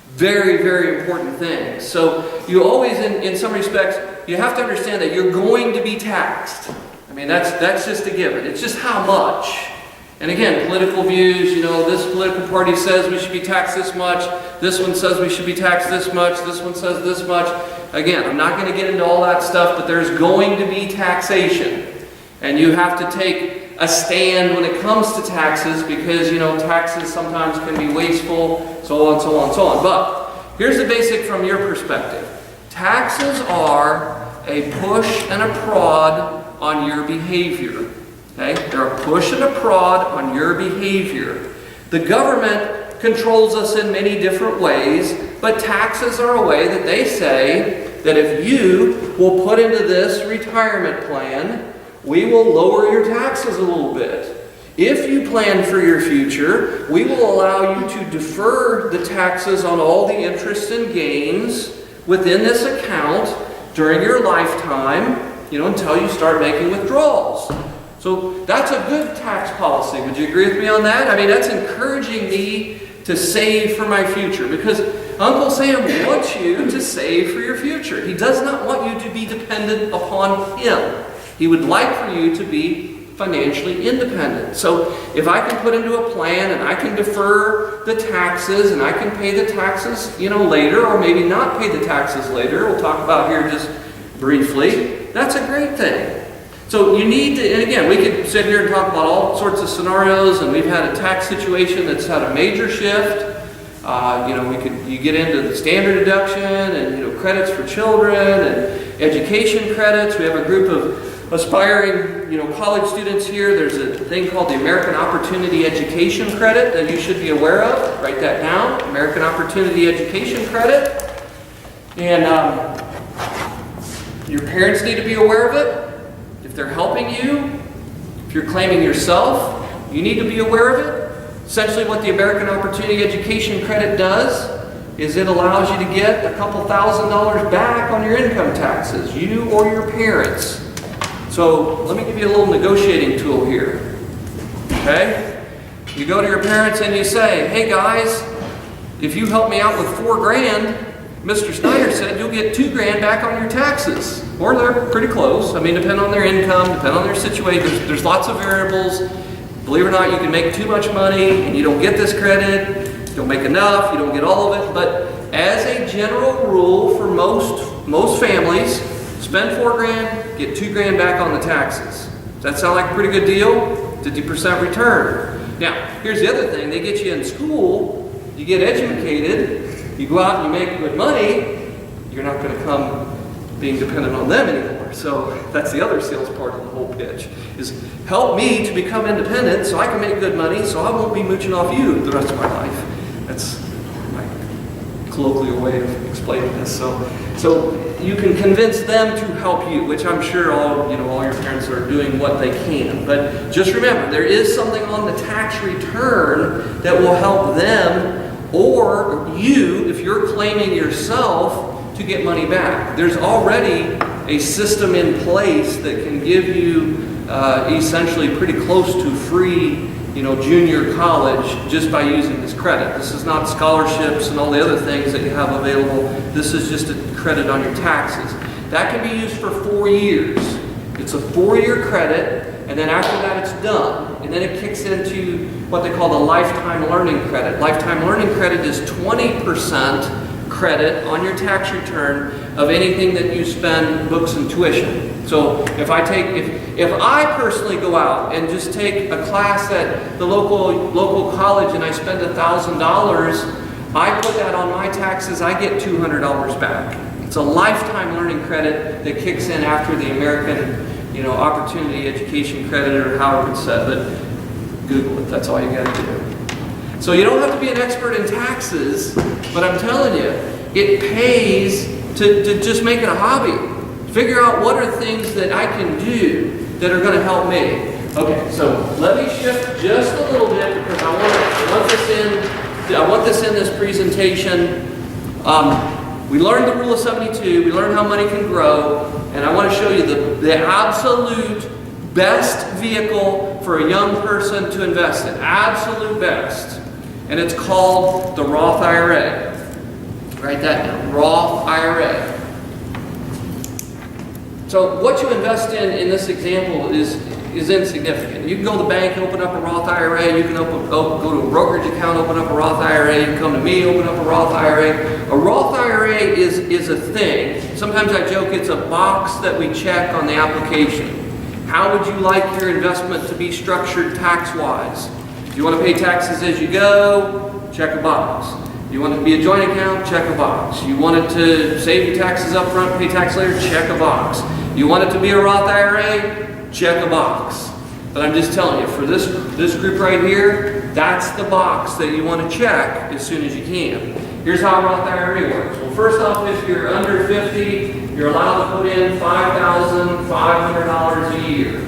Very, very important things. So you always, in some respects, you have to understand that you're going to be taxed. That's just a given. It's just how much. And again, political views, this political party says we should be taxed this much, this one says we should be taxed this much, this one says this much. again, I'm not going to get into all that stuff, but there's going to be taxation. And you have to take a stand when it comes to taxes because, taxes sometimes can be wasteful, so on, so on, so on. But here's the basic from your perspective. Taxes are a push and a prod on your behavior. Okay? They're a push and a prod on your behavior. The government controls us in many different ways, but taxes are a way that they say that if you will put into this retirement plan, we will lower your taxes a little bit. If you plan for your future, we will allow you to defer the taxes on all the interest and gains within this account during your lifetime, until you start making withdrawals. So that's a good tax policy. Would you agree with me on that? I mean, that's encouraging me to save for my future because Uncle Sam wants you to save for your future. He does not want you to be dependent upon him. He would like for you to be financially independent. So if I can put into a plan and I can defer the taxes and I can pay the taxes, later, or maybe not pay the taxes later, we'll talk about here just briefly, that's a great thing. So you need to, and again, we could sit here and talk about all sorts of scenarios, and we've had a tax situation that's had a major shift. You get into the standard deduction and credits for children and education credits. We have a group of aspiring college students here. There's a thing called the American Opportunity Education Credit that you should be aware of. Write that down, American Opportunity Education Credit. And your parents need to be aware of it. If they're helping you, if you're claiming yourself, you need to be aware of it. Essentially what the American Opportunity Education Credit does is it allows you to get a couple $1,000s back on your income taxes, you or your parents. So let me give you a little negotiating tool here. Okay? You go to your parents and you say, hey guys, if you help me out with $4,000, Mr. Snyder said you'll get $2,000 back on your taxes. Or they're pretty close. I mean, depending on their income, depending on their situation. There's lots of variables. Believe it or not, you can make too much money and you don't get this credit. You don't make enough, you don't get all of it. But as a general rule for most families, spend $4,000, get $2,000 back on the taxes. Does that sound like a pretty good deal? 50% return. Now, here's the other thing. They get you in school, you get educated, you go out and you make good money, you're not going to come being dependent on them anymore. So that's the other sales part of the whole pitch, is help me to become independent so I can make good money so I won't be mooching off you the rest of my life. That's my colloquial way of explaining this. So you can convince them to help you, which I'm sure all your parents are doing what they can. But just remember, there is something on the tax return that will help them or you, if you're claiming yourself, to get money back. There's already a system in place that can give you essentially pretty close to free, junior college just by using this credit. This is not scholarships and all the other things that you have available. This is just a credit on your taxes. That can be used for 4 years. It's a 4-year credit, and then after that it's done. And then it kicks into what they call the lifetime learning credit. Lifetime learning credit is 20% credit on your tax return of anything that you spend books and tuition. So if I personally go out and just take a class at the local college and I spend $1,000, I put that on my taxes, I get $200 back. It's a lifetime learning credit that kicks in after the American Opportunity Education Credit, or however it's said, but Google it, that's all you got to do. So you don't have to be an expert in taxes, but I'm telling you, it pays to just make it a hobby. Figure out what are things that I can do that are going to help me. Okay, so let me shift just a little bit because I want this in this presentation. We learned the rule of 72. We learned how money can grow, and I want to show you the absolute best vehicle for a young person to invest in. Absolute best. And it's called the Roth IRA. Write that down, Roth IRA. So what you invest in this example is insignificant. You can go to the bank, open up a Roth IRA. You can go to a brokerage account, open up a Roth IRA. You can come to me, open up a Roth IRA. A Roth IRA is a thing. Sometimes I joke it's a box that we check on the application. How would you like your investment to be structured tax-wise? Do you want to pay taxes as you go? Check a box. You want it to be a joint account? Check a box. You want it to save you taxes up front, pay tax later? Check a box. You want it to be a Roth IRA? Check a box. But I'm just telling you, for this group right here, that's the box that you want to check as soon as you can. Here's how a Roth IRA works. Well, first off, if you're under 50, you're allowed to put in $5,500 a year.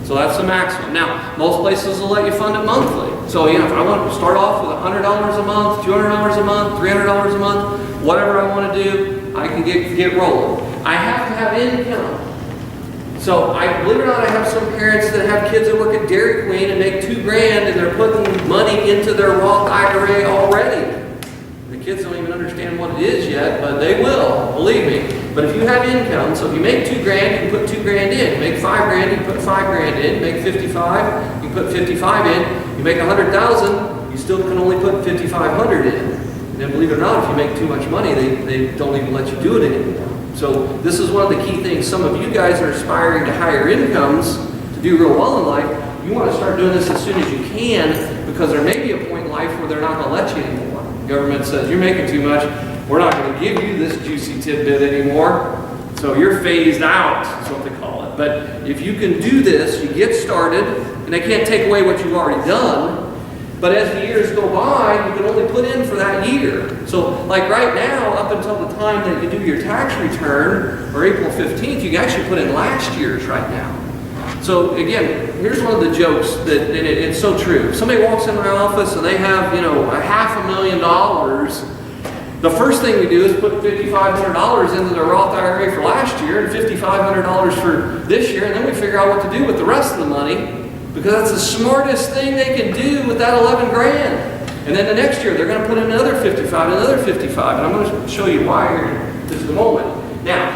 So that's the maximum. Now, most places will let you fund it monthly. So, if I want to start off with $100 a month, $200 a month, $300 a month, whatever I want to do, I can get rolling. I have to have income. So, believe it or not, I have some parents that have kids that work at Dairy Queen and make $2,000 and they're putting money into their Roth IRA already. The kids don't even understand what it is yet, but they will, believe me. But if you have income, so if you make $2,000, you can put $2,000 in. You make $5,000, you can put $5,000 in. You make 55, you can put 55 in. You make 100,000, you still can only put 5,500 in. And then believe it or not, if you make too much money, they don't even let you do it anymore. So this is one of the key things. Some of you guys are aspiring to higher incomes to do real well in life. You want to start doing this as soon as you can, because there may be a point in life where they're not going to let you anymore. The government says, you're making too much. We're not going to give you this juicy tidbit anymore. So you're phased out, is what they call it. But if you can do this, you get started, and they can't take away what you've already done. But as the years go by, you can only put in for that year. So like right now, up until the time that you do your tax return, or April 15th, you can actually put in last year's right now. So again, here's one of the jokes that it's so true. If somebody walks in my office and they have, $500,000, the first thing we do is put $5,500 into their Roth IRA for last year and $5,500 for this year, and then we figure out what to do with the rest of the money, because that's the smartest thing they can do with that $11,000. And then the next year they're going to put in another 55, another 55, and I'm going to show you why here in just a moment. Now,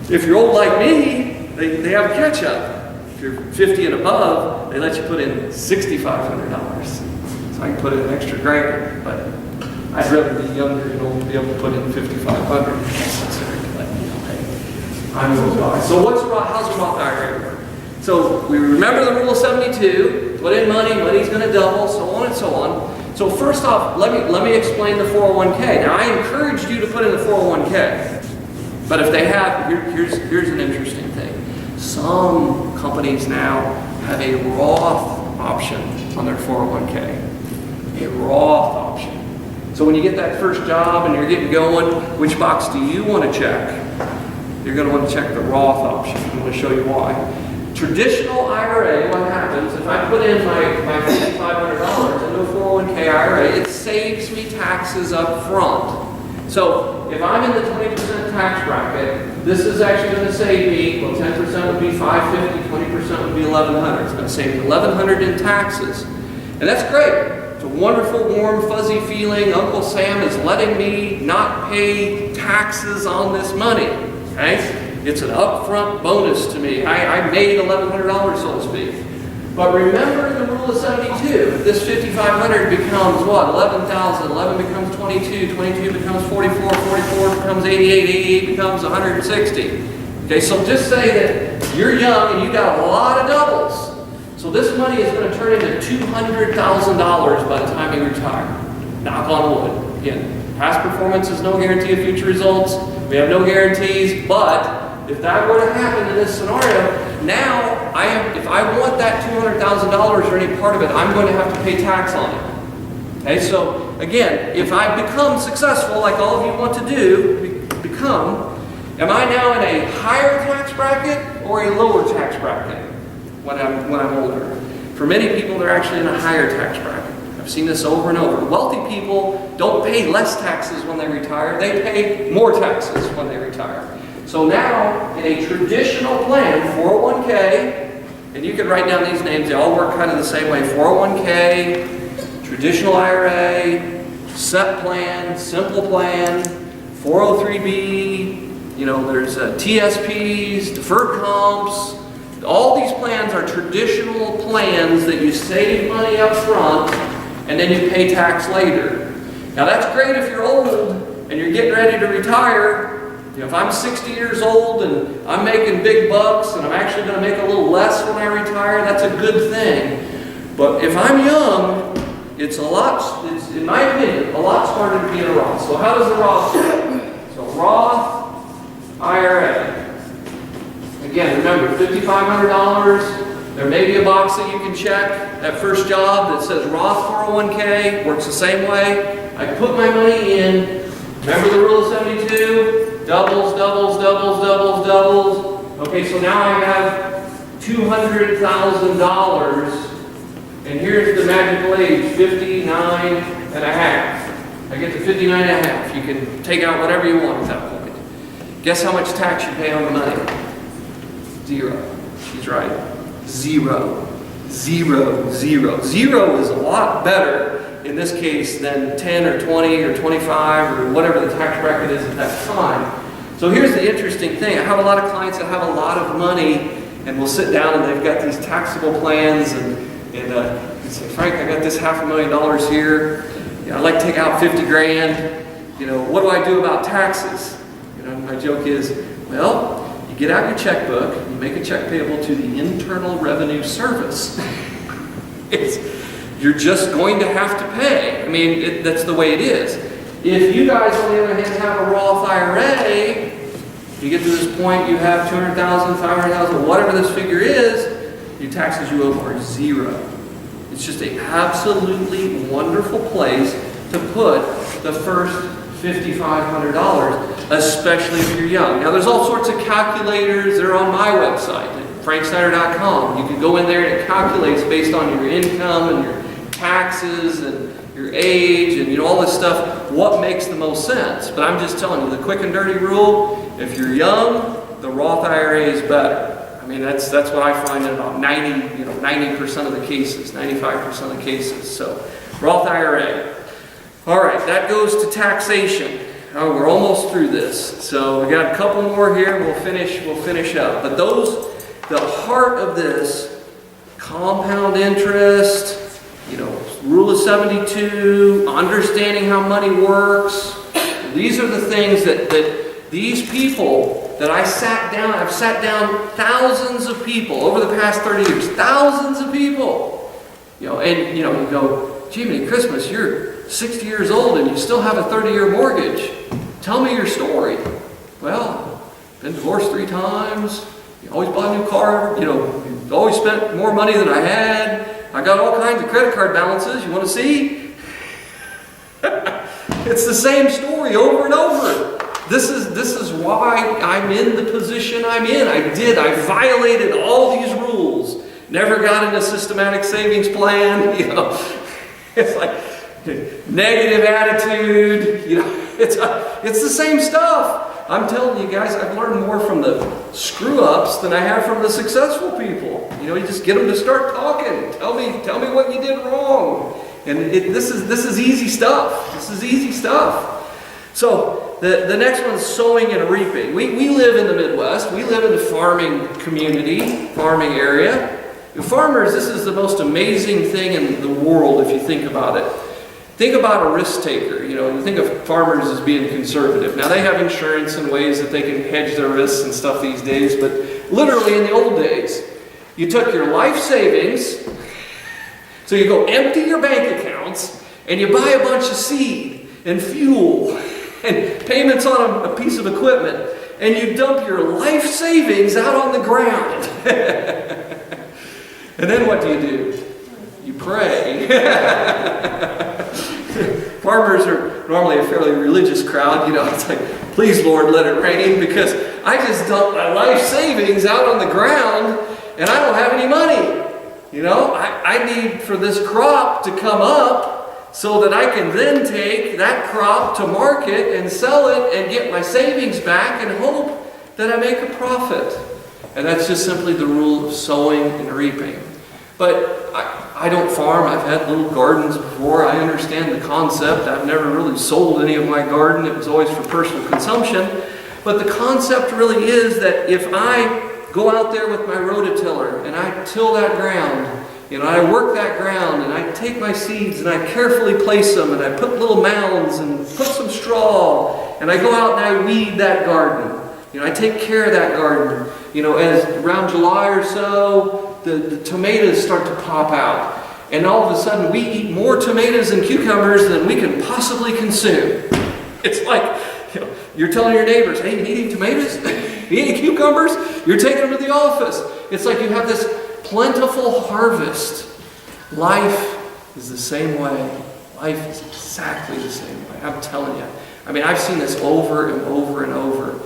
if you're old like me, they have a catch-up. If you're 50 and above, they let you put in $6,500. So I can put in an extra $1,000, but I'd rather be younger and old to be able to put in $5,500. I'm those guys. So how's a Roth IRA work? So we remember the rule of 72, put in money, money's going to double, so on and so on. So first off, let me explain the 401k. Now I encouraged you to put in the 401k, but if they have, here's an interesting thing. Some companies now have a Roth option on their 401k, a Roth option. So when you get that first job and you're getting going, which box do you want to check? You're going to want to check the Roth option. I'm going to show you why. Traditional IRA, what happens, if I put in my $5,500 into a 401k IRA, it saves me taxes up front. So if I'm in the 20% tax bracket, this is actually going to save me, 10% would be $550, 20% would be $1,100. It's going to save me $1,100 in taxes. And that's great. It's a wonderful, warm, fuzzy feeling. Uncle Sam is letting me not pay taxes on this money. Okay? It's an upfront bonus to me. I made $1,100, so to speak. But remember the rule of 72. If this $5,500 becomes what? 11,000. 11 becomes 22. 22 becomes 44. 44 becomes 88. 88 becomes 160. Okay, so just say that you're young and you got a lot of doubles. So this money is going to turn into $200,000 by the time you retire. Knock on wood. Again, past performance is no guarantee of future results. We have no guarantees, but if that were to happen in this scenario, now if I want that $200,000 or any part of it, I'm going to have to pay tax on it. Okay, so again, if I become successful, like all of you want to do, am I now in a higher tax bracket or a lower tax bracket when I'm older? For many people, they're actually in a higher tax bracket. I've seen this over and over. Wealthy people don't pay less taxes when they retire. They pay more taxes when they retire. So now, in a traditional plan, 401k, and you can write down these names, they all work kind of the same way. 401k, traditional IRA, SEP plan, simple plan, 403b, there's TSPs, deferred comps. All these plans are traditional plans that you save money up front and then you pay tax later. Now that's great if you're old and you're getting ready to retire. If I'm 60 years old and I'm making big bucks and I'm actually going to make a little less when I retire, that's a good thing. But if I'm young, it's in my opinion, a lot smarter to be in a Roth. So how does the Roth work? So Roth IRA. Again, remember, $5,500. There may be a box that you can check at first job that says Roth 401k. Works the same way. I put my money in. Remember the rule of 72? Doubles, doubles, doubles, doubles, doubles. Okay, so now I have $200,000. And here's the magical age, 59 and a half. I get to 59 and a half. You can take out whatever you want at that point. Guess how much tax you pay on the money? 0. She's right. 0. 0. 0. 0 is a lot better in this case than 10 or 20 or 25 or whatever the tax bracket is at that time. So here's the interesting thing. I have a lot of clients that have a lot of money and will sit down and they've got these taxable plans and say, Frank, I got this $500,000 here. I'd like to take out 50 grand. What do I do about taxes? My joke is, well, you get out your checkbook, you make a check payable to the Internal Revenue Service. You're just going to have to pay. I mean, that's the way it is. If you guys, on the other hand, have a Roth IRA, you get to this point, you have $200,000, $500,000, whatever this figure is, your taxes you owe are 0. It's just an absolutely wonderful place to put the first $5,500, especially if you're young. Now, there's all sorts of calculators. They're on my website, franksnyder.com. You can go in there and it calculates based on your income and your taxes and your age and all this stuff, what makes the most sense. But I'm just telling you, the quick and dirty rule, if you're young, the Roth IRA is better. I mean, that's what I find in about 90% of the cases, 95% of the cases. So, Roth IRA. All right, that goes to taxation. Oh, we're almost through this. So we got a couple more here. We'll finish up. But the heart of this, compound interest, rule of 72, understanding how money works. These are the things that these people that I've sat down thousands of people over the past 30 years, thousands of people. You go, Jiminy Christmas, you're 60 years old and you still have a 30-year mortgage. Tell me your story. Well, been divorced 3 times. You always bought a new car. You always spent more money than I had. I got all kinds of credit card balances. You want to see? It's the same story over and over. This is why I'm in the position I'm in. I violated all these rules. Never got in a systematic savings plan. It's like negative attitude. It's the same stuff. I'm telling you guys, I've learned more from the screw-ups than I have from the successful people. You just get them to start talking. Tell me what you did wrong. And this is easy stuff. This is easy stuff. So the next one is sowing and reaping. We live in the Midwest. We live in the farming community, farming area. Farmers, this is the most amazing thing in the world if you think about it. Think about a risk taker. You think of farmers as being conservative. Now they have insurance and ways that they can hedge their risks and stuff these days, but literally in the old days, you took your life savings, so you go empty your bank accounts, and you buy a bunch of seed and fuel and payments on a piece of equipment, and you dump your life savings out on the ground. And then what do? You pray. Farmers are normally a fairly religious crowd. It's like, please, Lord, let it rain, because I just dumped my life savings out on the ground and I don't have any money. I need for this crop to come up so that I can then take that crop to market and sell it and get my savings back and hope that I make a profit. And that's just simply the rule of sowing and reaping. But I don't farm. I've had little gardens before. I understand the concept. I've never really sold any of my garden. It was always for personal consumption. But the concept really is that if I go out there with my rototiller and I till that ground, I work that ground and I take my seeds and I carefully place them and I put little mounds and put some straw and I go out and I weed that garden. I take care of that garden. As around July or so, the tomatoes start to pop out. And all of a sudden we eat more tomatoes and cucumbers than we can possibly consume. It's like, you're telling your neighbors, hey, you eating tomatoes? You eating cucumbers? You're taking them to the office. It's like you have this plentiful harvest. Life is the same way. Life is exactly the same way. I'm telling you. I've seen this over and over and over.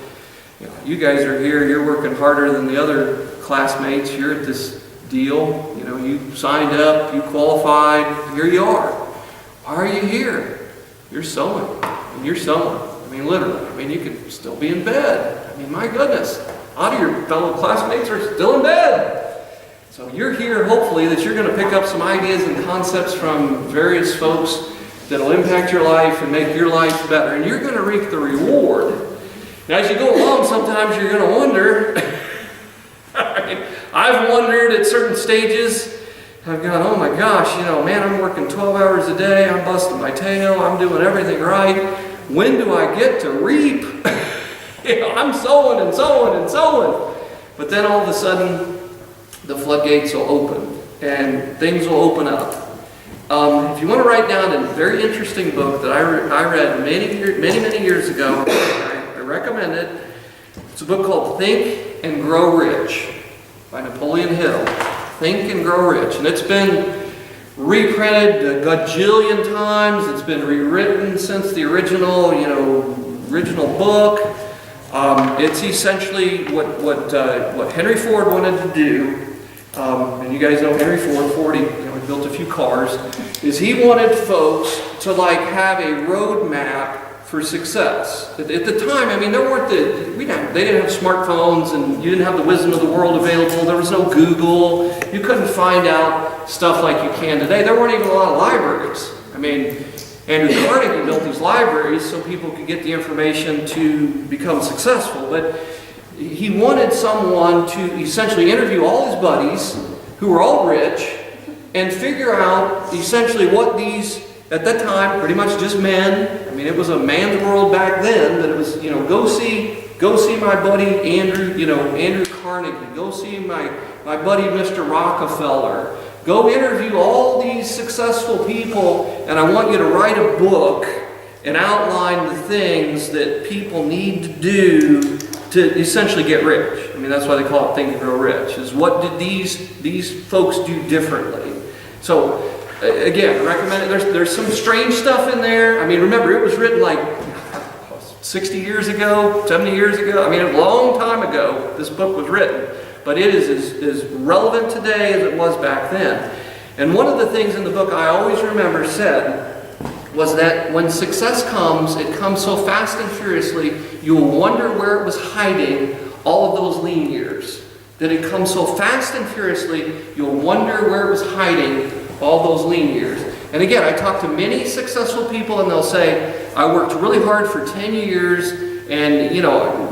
You guys are here, you're working harder than the other classmates. You're at this deal. You signed up, you qualified, here you are. Why are you here? You're sowing. You're sowing. Literally. You could still be in bed. My goodness. A lot of your fellow classmates are still in bed. So you're here, hopefully, that you're going to pick up some ideas and concepts from various folks that'll impact your life and make your life better. And you're going to reap the reward. Now, as you go along, sometimes you're going to wonder. I've wondered at certain stages. I've gone, oh my gosh, man, I'm working 12 hours a day. I'm busting my tail. I'm doing everything right. When do I get to reap? I'm sowing and sowing and sowing. But then all of a sudden, the floodgates will open and things will open up. If you want to write down a very interesting book that I read many years ago, I recommend it. It's a book called Think and Grow Rich by Napoleon Hill. Think and Grow Rich. And it's been reprinted a gajillion times. It's been rewritten since the original book. It's essentially what Henry Ford wanted to do. And you guys know Henry Ford, he built a few cars. Is he wanted folks to have a roadmap for success. At the time, they didn't have smartphones, and you didn't have the wisdom of the world available. There was no Google. You couldn't find out stuff like you can today. There weren't even a lot of libraries. Andrew Carnegie built these libraries so people could get the information to become successful. But he wanted someone to essentially interview all his buddies who were all rich and figure out essentially what these, at that time, pretty much just men. It was a man's world back then, but it was, go see my buddy Andrew Carnegie. Go see my buddy Mr. Rockefeller. Go interview all these successful people, and I want you to write a book and outline the things that people need to do to essentially get rich. That's why they call it Think and Grow Rich, is what did these folks do differently. So, again, I recommend it. There's some strange stuff in there. Remember, it was written 60 years ago, 70 years ago. A long time ago, this book was written. But it is as relevant today as it was back then. And one of the things in the book I always remember said was that when success comes, it comes so fast and furiously, you will wonder where it was hiding all of those lean years. That it comes so fast and furiously, you'll wonder where it was hiding all those lean years. And again, I talk to many successful people and they'll say, I worked really hard for 10 years and,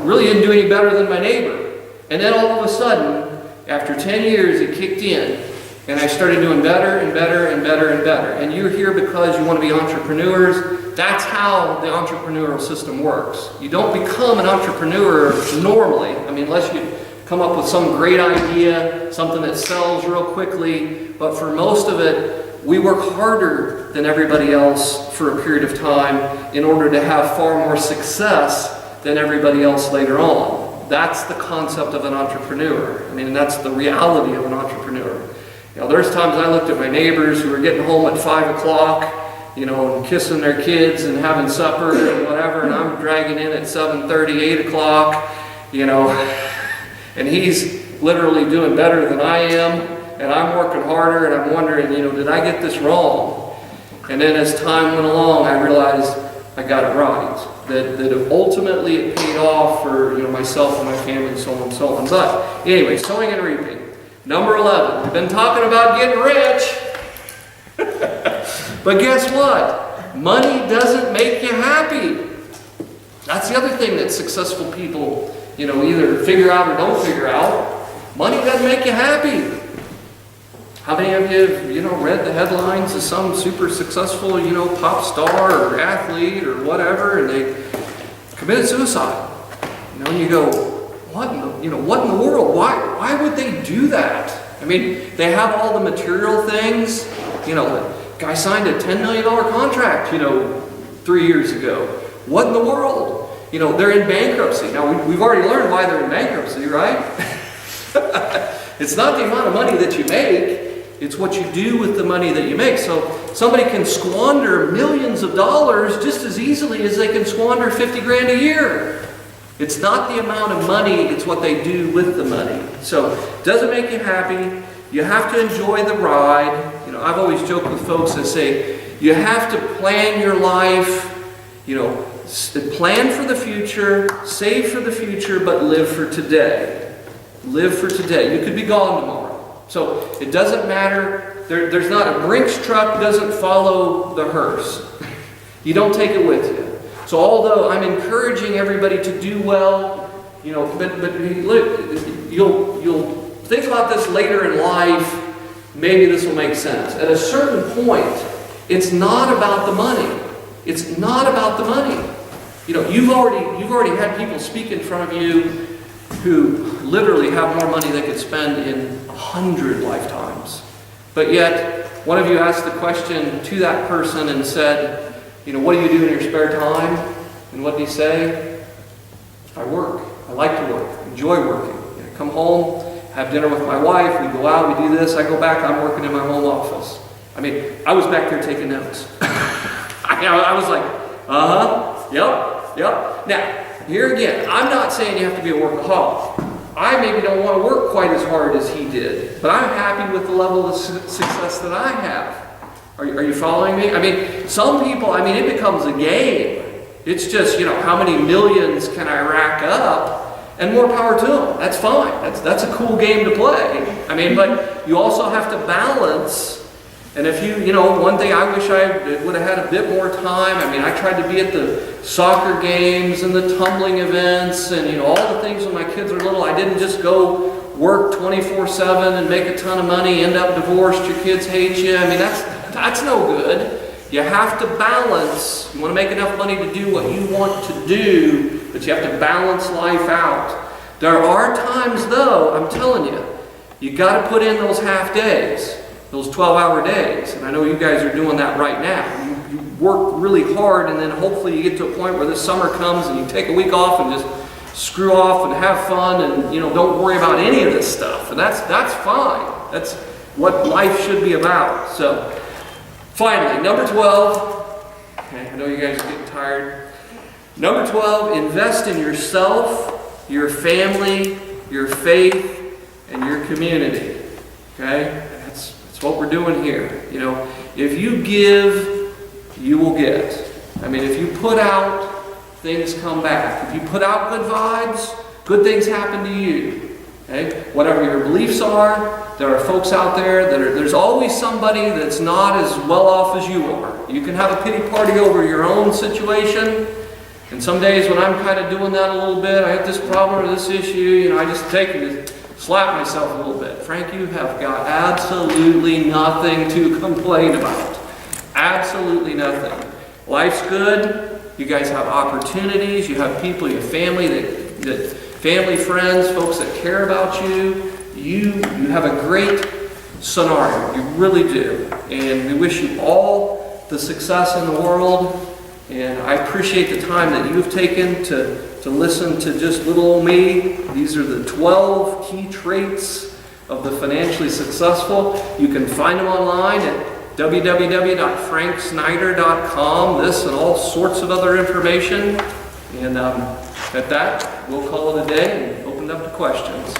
really didn't do any better than my neighbor. And then all of a sudden, after 10 years, it kicked in. And I started doing better and better and better and better. And you're here because you want to be entrepreneurs. That's how the entrepreneurial system works. You don't become an entrepreneur normally, unless you come up with some great idea, something that sells real quickly. But for most of it, we work harder than everybody else for a period of time in order to have far more success than everybody else later on. That's the concept of an entrepreneur. That's the reality of an entrepreneur. There's times I looked at my neighbors who were getting home at 5 o'clock, and kissing their kids and having supper and whatever, and I'm dragging in at 7:30, 8 o'clock, and he's literally doing better than I am, and I'm working harder, and I'm wondering, did I get this wrong? And then as time went along, I realized I got it right. That ultimately it paid off for myself and my family and so on and so on. But anyway, sowing and reaping. Number 11. We've been talking about getting rich. But guess what? Money doesn't make you happy. That's the other thing that successful people, either figure out or don't figure out. Money doesn't make you happy. How many of you, read the headlines of some super successful, pop star or athlete or whatever, and they committed suicide? And you go, what in the world? Why would they do that? I mean, they have all the material things. The guy signed a $10 million contract, 3 years ago. What in the world? They're in bankruptcy. Now, we've already learned why they're in bankruptcy, right? It's not the amount of money that you make. It's what you do with the money that you make. So somebody can squander millions of dollars just as easily as they can squander 50 grand a year. It's not the amount of money, it's what they do with the money. So it doesn't make you happy. You have to enjoy the ride. I've always joked with folks that say, you have to plan your life, plan for the future, save for the future, but live for today. Live for today. You could be gone tomorrow. So it doesn't matter. There's not a Brinks truck doesn't follow the hearse. You don't take it with you. So although I'm encouraging everybody to do well, but look, you'll think about this later in life. Maybe this will make sense. At a certain point, it's not about the money. It's not about the money. You've already had people speak in front of you who literally have more money they could spend in 100 lifetimes. But yet, one of you asked the question to that person and said, what do you do in your spare time? And what did he say? I work. I like to work. Enjoy working. I come home, have dinner with my wife, we go out, we do this, I go back, I'm working in my home office. I was back there taking notes. I was like, yep. Now, here again, I'm not saying you have to be a workaholic. I maybe don't want to work quite as hard as he did, but I'm happy with the level of success that I have. Are you following me? Some people, it becomes a game. It's just, how many millions can I rack up? And more power to them. That's fine. That's a cool game to play. But you also have to balance. And if one day I wish I would have had a bit more time. I tried to be at the soccer games and the tumbling events and, all the things when my kids were little. I didn't just go work 24/7 and make a ton of money, end up divorced, your kids hate you. That's no good. You have to balance. You want to make enough money to do what you want to do, but you have to balance life out. There are times, though, I'm telling you, you got to put in those half days, those 12-hour days. And I know you guys are doing that right now. You work really hard, and then hopefully you get to a point where this summer comes and you take a week off and just screw off and have fun and don't worry about any of this stuff. And that's fine. That's what life should be about. So finally, number 12. Okay, I know you guys are getting tired. Number 12, invest in yourself, your family, your faith, and your community. Okay? That's what we're doing here. If you give, you will get. If you put out, things come back. If you put out good vibes, good things happen to you. Okay? Whatever your beliefs are, there are folks out there there's always somebody that's not as well off as you are. You can have a pity party over your own situation. And some days when I'm kind of doing that a little bit, I have this problem or this issue, I just take it, slap myself a little bit. Frank, you have got absolutely nothing to complain about. Absolutely nothing. Life's good. You guys have opportunities. You have people, you have family, that family, friends, folks that care about you. You have a great scenario. You really do. And we wish you all the success in the world. And I appreciate the time that you've taken to listen to just little old me. These are the 12 key traits of the financially successful. You can find them online at www.franksnyder.com. This and all sorts of other information. And at that, we'll call it a day and open it up to questions.